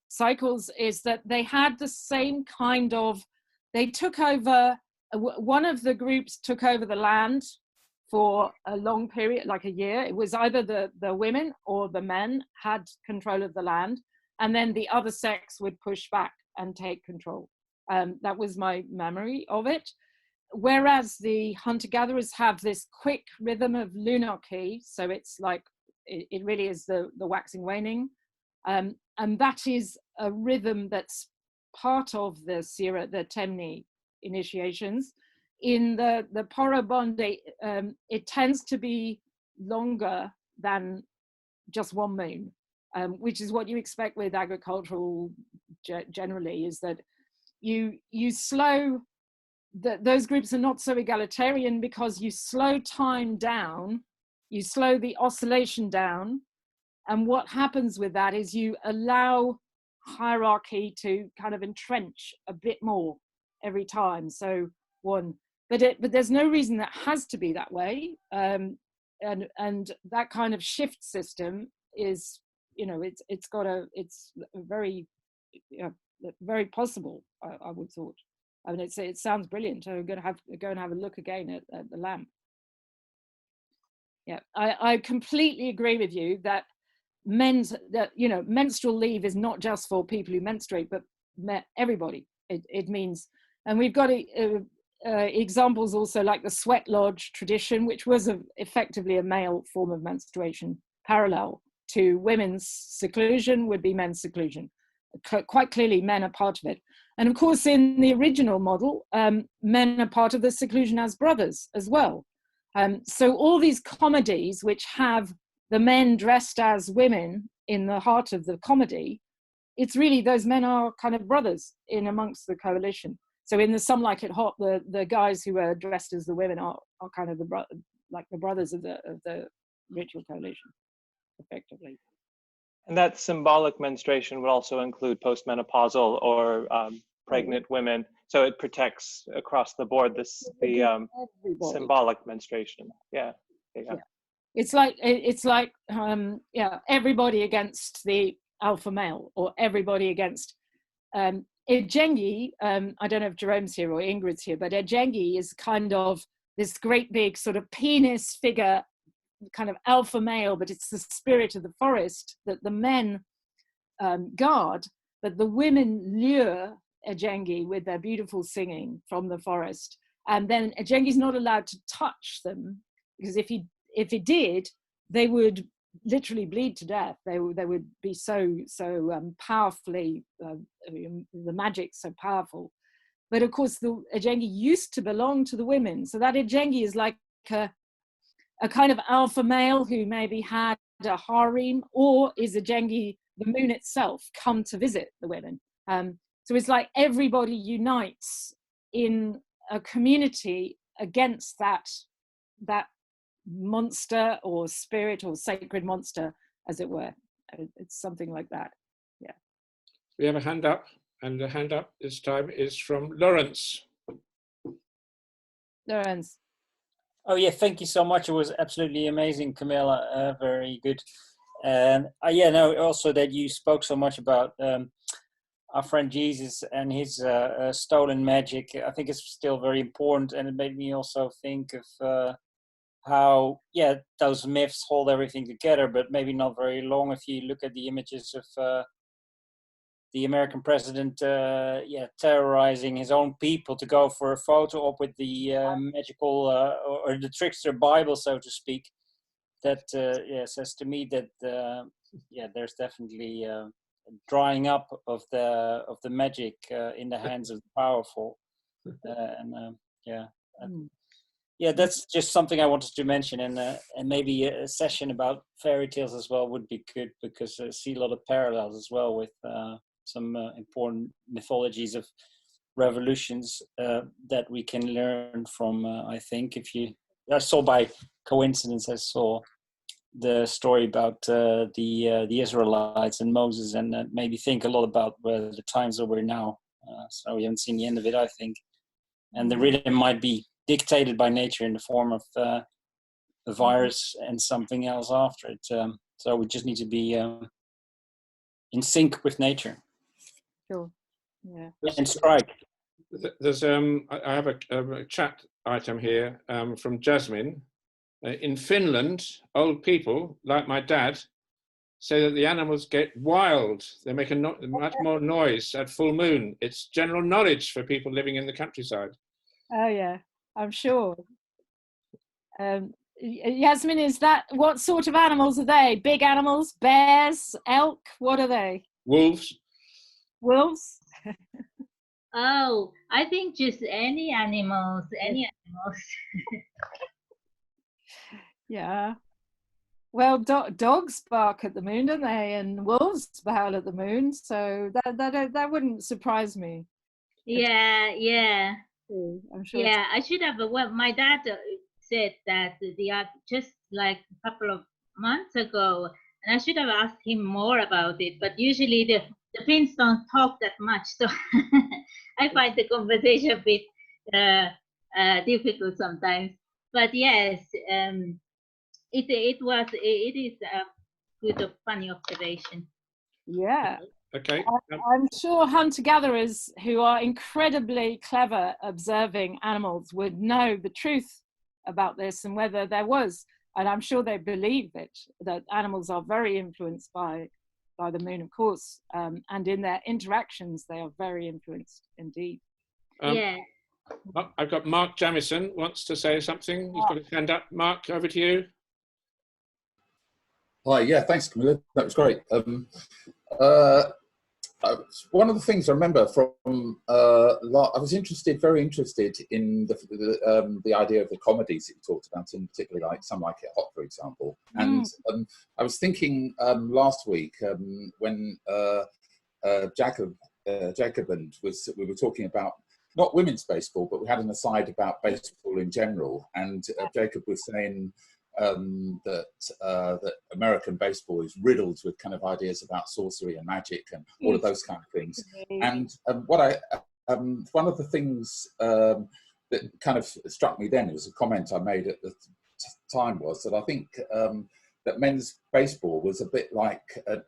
cycles is that they had the same kind of, they took over, one of the groups took over the land for a long period, like a year. It was either the women or the men had control of the land, and then the other sex would push back and take control. That was my memory of it. Whereas the hunter-gatherers have this quick rhythm of Lunarchy, so it's like, it really is the waxing waning. And that is a rhythm that's part of the Temni initiations. In the Poro Bondo, it tends to be longer than just one moon, which is what you expect with agricultural generally, is that you slow, those groups are not so egalitarian because you slow time down, you slow the oscillation down, and what happens with that is you allow hierarchy to kind of entrench a bit more every time. So but there's no reason that has to be that way, and that kind of shift system is, it's very, very possible. I would thought. I mean, it sounds brilliant. I'm going to go and have a look again at the lamp. Yeah, I completely agree with you that menstrual leave is not just for people who menstruate, but everybody. It means, and we've got examples also like the sweat lodge tradition, which was effectively a male form of menstruation, parallel to women's seclusion would be men's seclusion. Quite clearly, men are part of it. And of course, in the original model, men are part of the seclusion as brothers as well. So all these comedies which have the men dressed as women in the heart of the comedy, it's really those men are kind of brothers in amongst the coalition. So in the Some Like It Hot, the guys who are dressed as the women are kind of the brothers of the ritual coalition, effectively. And that symbolic menstruation would also include postmenopausal or pregnant women. So it protects across the board the symbolic menstruation. Yeah. It's like everybody against the alpha male, or everybody against Ejengi. I don't know if Jerome's here or Ingrid's here, but Ejengi is kind of this great big sort of penis figure, kind of alpha male, but it's the spirit of the forest that the men guard, but the women lure Ejengi with their beautiful singing from the forest. And then Ejengi's not allowed to touch them, because if he did, they would literally bleed to death. They would be so powerfully, the magic's so powerful. But of course, the Ejengi used to belong to the women. So that Ejengi is like a kind of alpha male who maybe had a harem, or is Ejengi, the moon itself, come to visit the women. So it's like everybody unites in a community against that monster or spirit or sacred monster, as it were. It's something like that. Yeah. We have a hand up, and the hand up this time is from Lawrence. Lawrence. Oh yeah, thank you so much. It was absolutely amazing, Camilla. Very good. And also that you spoke so much about our friend Jesus and his stolen magic. I think it's still very important, and it made me also think of how those myths hold everything together, but maybe not very long. If you look at the images of the American president terrorizing his own people to go for a photo op with the magical or the trickster Bible, so to speak, that says to me that there's definitely drying up of the magic in the hands of the powerful. That's just something I wanted to mention, and maybe a session about fairy tales as well would be good, because I see a lot of parallels as well with some important mythologies of revolutions that we can learn from. I think I saw by coincidence, I saw the story about the Israelites and Moses, and that made me think a lot about the times that we're now. So we haven't seen the end of it, I think, and the rhythm might be dictated by nature in the form of a virus and something else after it. So we just need to be in sync with nature. Sure. Yeah. And strike. There's I have a chat item here from Jasmine. In Finland, old people like my dad say that the animals get wild. They make much more noise at full moon. It's general knowledge for people living in the countryside. Oh yeah, I'm sure. Yasmin, what sort of animals are they? Big animals, bears, elk? What are they? Wolves. Wolves? Oh, I think just any animals. Yeah. Well, dogs bark at the moon, don't they? And wolves howl at the moon. So that wouldn't surprise me. Yeah. I'm sure. Yeah, I should have. Well, my dad said that just like a couple of months ago, and I should have asked him more about it. But usually the Finns don't talk that much, so I find the conversation a bit difficult sometimes. But yes, it is a good, funny observation. Yeah. Okay. I'm sure hunter-gatherers who are incredibly clever observing animals would know the truth about this, and whether there was And I'm sure they believe it, that animals are very influenced by the moon, of course, and in their interactions, they are very influenced indeed. Yeah. I've got Mark Jamison wants to say something. He's got his hand up. Mark, over to you. Hi, yeah, thanks, Camilla. That was great. One of the things I remember from I was very interested in the idea of the comedies that you talked about, in particular, like Some Like It Hot, for example. And I was thinking last week when Jacob and we were talking about not women's baseball, but we had an aside about baseball in general, and Jacob was saying that American baseball is riddled with kind of ideas about sorcery and magic and all of those kind of things. And one of the things that kind of struck me then, it was a comment I made at the time, was that I think that men's baseball was a bit like, for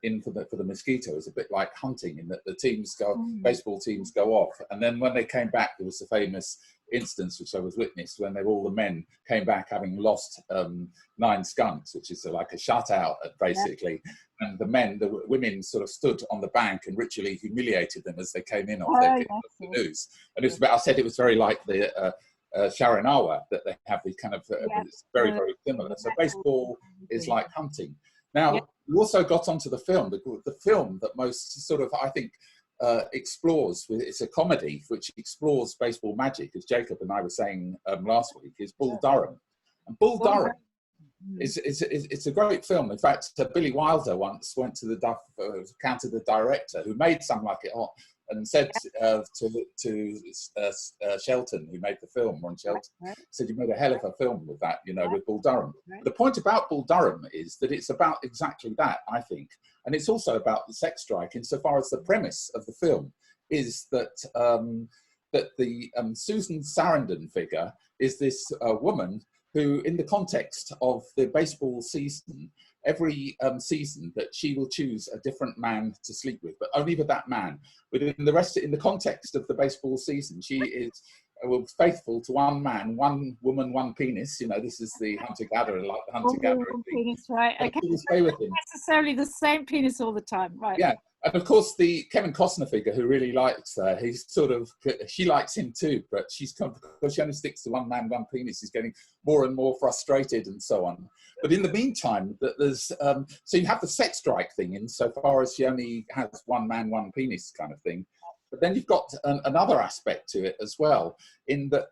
the mosquito, was a bit like hunting, in that the teams baseball teams go off, and then when they came back, there was the famous instance which I was witness when all the men came back having lost 9 skunks, which is like a shutout basically, and the women sort of stood on the bank and ritually humiliated them as they came in off their the news. And it was I said it was very like the Sharanawa, that they have these kind of it's very, very similar. So baseball is like hunting. Now, we also got onto the film, the film that most sort of, I think, explores, it's a comedy which explores baseball magic, as Jacob and I were saying last week, is Bull Durham. And Bull Durham it's a great film. In fact, Billy Wilder once went to counted the director who made Some Like It Hot, and said to Shelton, who made the film, Ron Shelton, said, "You made a hell of a film with that, with Bull Durham." The point about Bull Durham is that it's about exactly that, I think, and it's also about the sex strike, insofar as the premise of the film is that the Susan Sarandon figure is this woman who, in the context of the baseball season, every season that she will choose a different man to sleep with, but only with that man. But in the context of the baseball season, she is faithful to one man, one woman, one penis. This is the hunter-gatherer, like the hunter-gatherer. Penis, right? Okay. She will stay with him. Necessarily the same penis all the time, right? Yeah. And of course, the Kevin Costner figure, who really likes her, she likes him too, but because she only sticks to one man, one penis, he's getting more and more frustrated and so on. But in the meantime, there's so you have the sex strike thing, insofar as she only has one man, one penis kind of thing. But then you've got another aspect to it as well, in that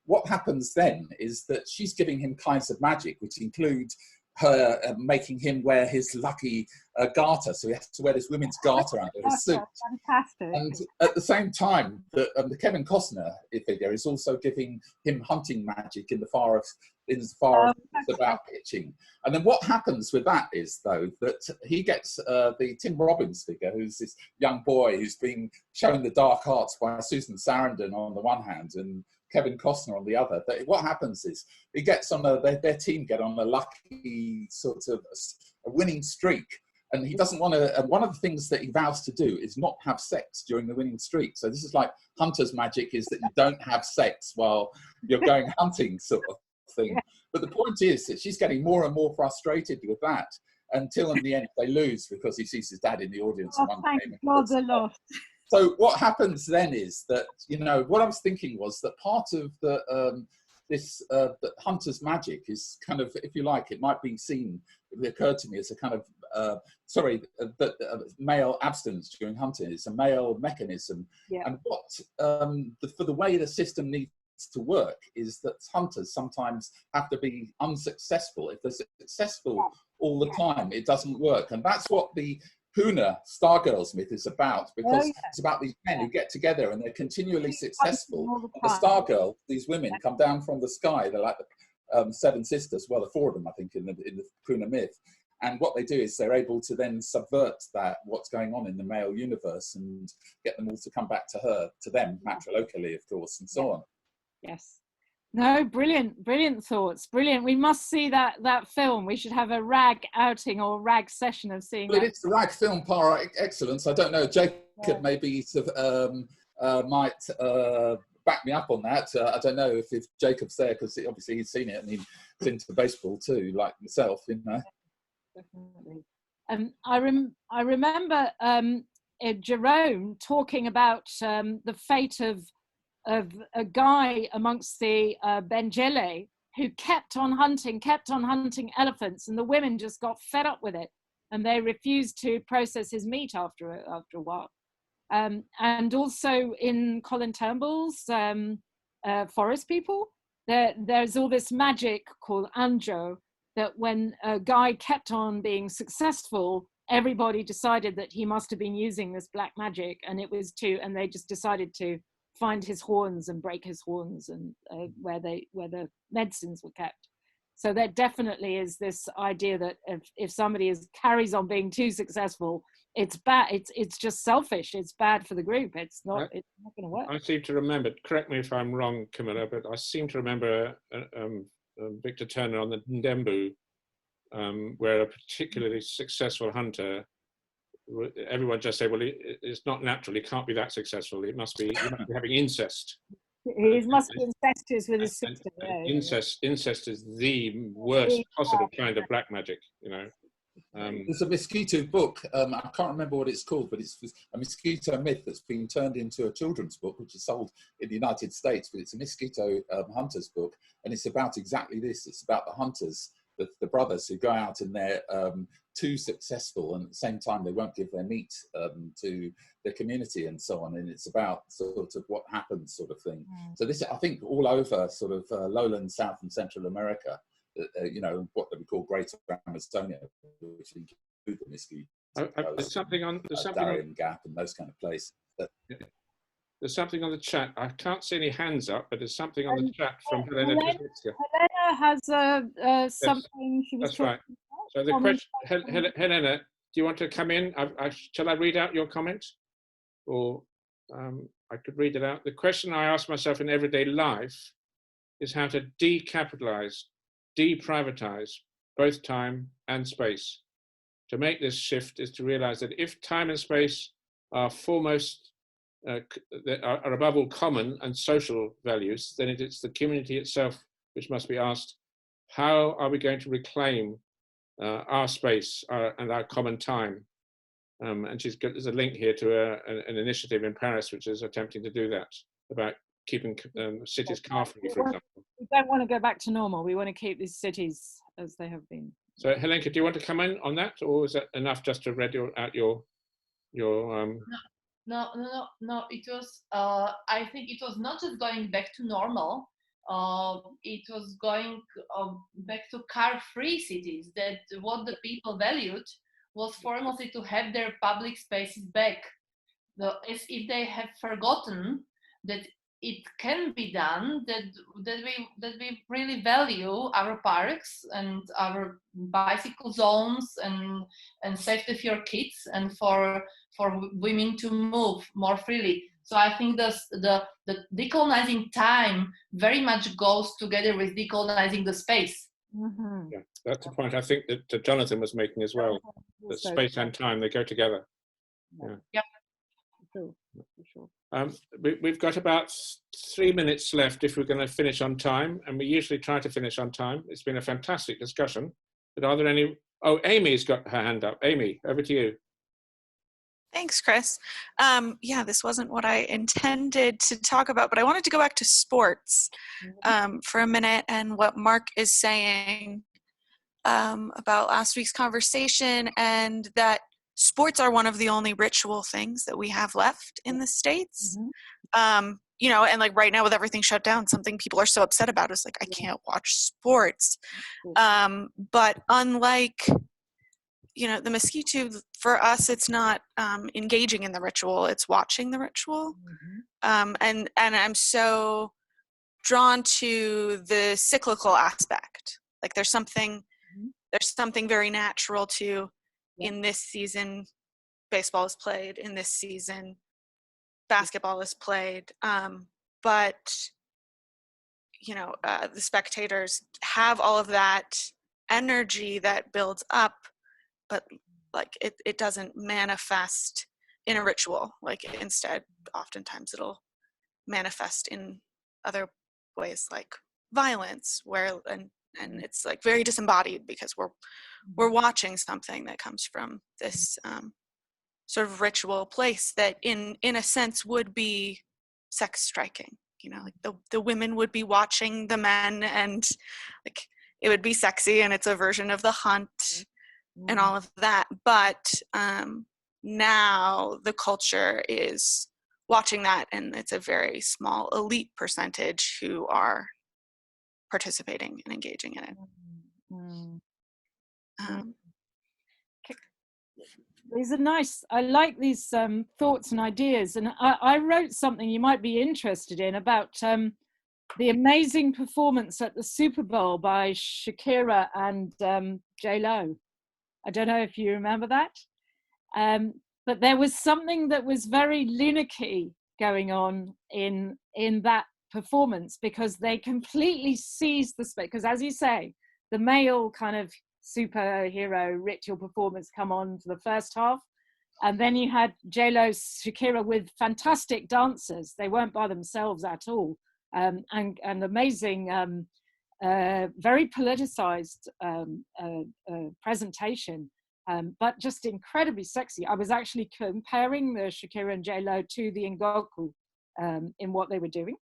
what happens then is that she's giving him kinds of magic, which include her making him wear his lucky garter, so he has to wear this women's garter under his suit. Fantastic. And at the same time, the Kevin Costner figure is also giving him hunting magic in the far as about pitching. And then what happens with that is, though, that he gets the Tim Robbins figure, who's this young boy who's being shown the dark arts by Susan Sarandon on the one hand and Kevin Costner on the other. What happens is he gets on their team get on a lucky sort of a winning streak, and he doesn't want to. One of the things that he vows to do is not have sex during the winning streak. So this is like hunter's magic, is that you don't have sex while you're going hunting, sort of thing. But the point is that she's getting more and more frustrated with that, until in the end they lose because he sees his dad in the audience. Thank God they lost. So what happens then is that, what I was thinking was that part of the hunter's magic is kind of, if you like, it might be seen, it occurred to me, as a kind of, male abstinence during hunting. It's a male mechanism. Yeah. And for the way the system needs to work is that hunters sometimes have to be unsuccessful. If they're successful all the time, it doesn't work. And that's what the Puna Stargirls myth is about, because it's about these men who get together and they're continually successful. The Stargirl, these women come down from the sky. They're like the 7 sisters, well, the 4 of them, I think, in the Puna myth. And what they do is they're able to then subvert what's going on in the male universe, and get them all to come back to them, matrilocally, of course, and so on. Yes. No, brilliant thoughts. Brilliant. We must see that film. We should have a rag outing or rag session of seeing that. It's the rag film par excellence. I don't know, Jacob maybe might back me up on that. I don't know if Jacob's there, because obviously he's seen it and he's into baseball too, like myself, you know. Definitely. I remember Jerome talking about the fate of a guy amongst the Benjele who kept on hunting elephants, and the women just got fed up with it, and they refused to process his meat after a while. And also in Colin Turnbull's Forest People, there's all this magic called Anjo, that when a guy kept on being successful, everybody decided that he must have been using this black magic, and and they just decided to find his horns and break his horns, and where the medicines were kept. So there definitely is this idea that if somebody carries on being too successful, it's bad. It's just selfish. It's bad for the group. It's not going to work. I seem to remember, correct me if I'm wrong, Camilla, but I seem to remember Victor Turner on the Ndembu, where a particularly successful hunter, everyone just said, well, it's not natural, he can't be that successful, he must be having incest. He must be incestuous with his sister. Incest is the worst possible kind of black magic, you know. There's a mosquito book, I can't remember what it's called, but it's a mosquito myth that's been turned into a children's book, which is sold in the United States, but it's a mosquito hunters book, and it's about exactly this. It's about the hunters, the brothers who go out and they're too successful, and at the same time they won't give their meat to the community and so on, and it's about sort of what happens, sort of thing. So this, I think, all over sort of lowland South and Central America, you know, what we call Greater Amazonia, which include the mosquitoes, there's something on Darien Gap and those kind of places. There's something on the chat. I can't see any hands up, but there's something on the chat from Helena. Helena has something she was That's right. So the question, Helena, do you want to come in? Shall I read out your comment? Or I could read it out. The question I ask myself in everyday life is how to decapitalize, deprivatize both time and space. To make this shift is to realize that if time and space are foremost, are above all common and social values, then it's the community itself which must be asked, how are we going to reclaim our space and our common time? And there's a link here to an initiative in Paris which is attempting to do that, about keeping cities car-free, for example. We don't want to go back to normal. We want to keep these cities as they have been. So Helenka, do you want to come in on that, or is that enough just to read out your No, it was, I think it was not just going back to normal, it was going back to car-free cities, that what the people valued was foremost to have their public spaces back. As if they have forgotten that it can be done, that we really value our parks and our bicycle zones and safety of your kids, and for women to move more freely. So I think the decolonizing time very much goes together with decolonizing the space. Mm-hmm. Yeah, that's the point I think that Jonathan was making as well. That space and time, they go together. Yeah. Yep. For sure. We've got about 3 minutes left if we're going to finish on time, and we usually try to finish on time. It's been a fantastic discussion. But are there any? Oh, Amy's got her hand up. Amy, over to you. Thanks, Chris. Yeah, this wasn't what I intended to talk about, but I wanted to go back to sports for a minute, and what Mark is saying about last week's conversation, and that sports are one of the only ritual things that we have left in the States. You know, and like right now with everything shut down, something people are so upset about is like, I can't watch sports. But unlike, you know, the mosquito, for us, it's not engaging in the ritual, it's watching the ritual. And I'm so drawn to the cyclical aspect. Like there's something very natural to, in this season, baseball is played, in this season, basketball is played. But, you know, the spectators have all of that energy that builds up, but like it doesn't manifest in a ritual. Like instead, oftentimes it'll manifest in other ways like violence, where and it's like very disembodied because we're watching something that comes from this sort of ritual place that in a sense would be sex striking, you know, like the women would be watching the men, and like it would be sexy, and it's a version of the hunt and all of that. But now the culture is watching that, and it's a very small elite percentage who are participating and engaging in it. These are nice. I like these thoughts and ideas. And I wrote something you might be interested in about the amazing performance at the Super Bowl by Shakira and J-Lo. I don't know if you remember that. But there was something that was very Lunarchy going on in that performance, because they completely seized the space. Because as you say, the male kind of superhero ritual performance come on for the first half, and then you had J-Lo, Shakira with fantastic dancers. They weren't by themselves at all, and amazing, very politicized presentation, but just incredibly sexy. I was actually comparing the Shakira and J-Lo to the Ngoku in what they were doing.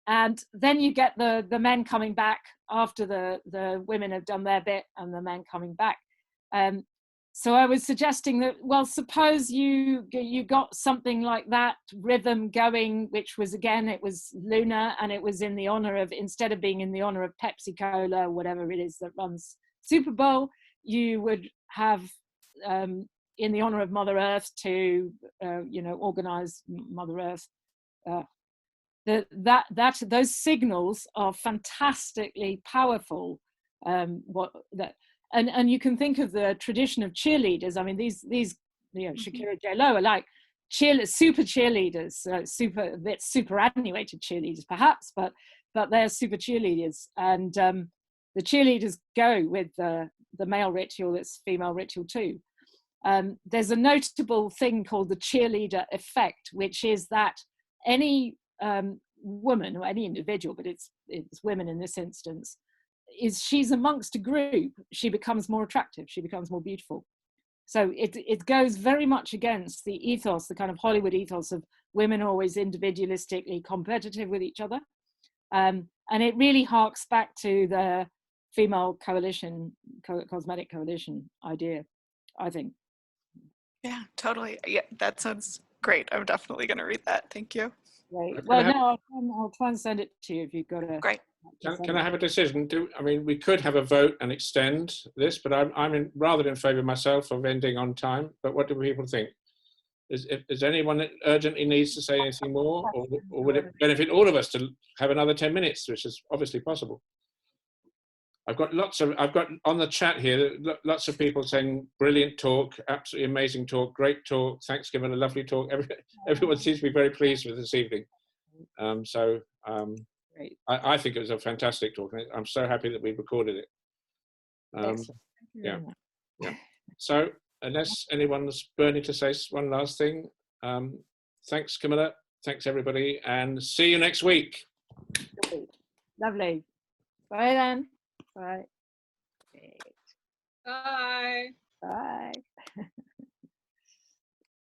And then you get the men coming back after the women have done their bit, and the men coming back. So I was suggesting that, well, suppose you got something like that rhythm going, which was, again, it was lunar, and it was in the honor of, instead of being in the honor of Pepsi Cola or whatever it is that runs Super Bowl, you would have in the honor of Mother Earth to organize Mother Earth. Those signals are fantastically powerful. And you can think of the tradition of cheerleaders. I mean, these Shakira, J-Lo are like super cheerleaders, a bit superannuated cheerleaders perhaps, but they're super cheerleaders. And the cheerleaders go with the male ritual, it's female ritual too. There's a notable thing called the cheerleader effect, which is that any woman or any individual, but it's women in this instance, she's amongst a group, she becomes more attractive, she becomes more beautiful. So it goes very much against the ethos, the kind of Hollywood ethos of women always individualistically competitive with each other. And it really harks back to the female coalition, cosmetic coalition idea, I think. Yeah, totally. Yeah, that sounds great. I'm definitely going to read that. Thank you. Right. Well, no, I'll try and send it to you if you've got a... Great. Can I have a decision? I mean, we could have a vote and extend this, but I'm rather in favour myself of ending on time. But what do people think? Is anyone that urgently needs to say anything more, or would it benefit all of us to have another 10 minutes, which is obviously possible? I've got on the chat here, lots of people saying brilliant talk, absolutely amazing talk, great talk, thanks, given a lovely talk. Everyone seems to be very pleased with this evening. I think it was a fantastic talk, and I'm so happy that we recorded it. Yeah. So unless anyone's burning to say one last thing, thanks, Camilla, thanks everybody, and see you next week. Lovely. Bye then. Bye. Bye.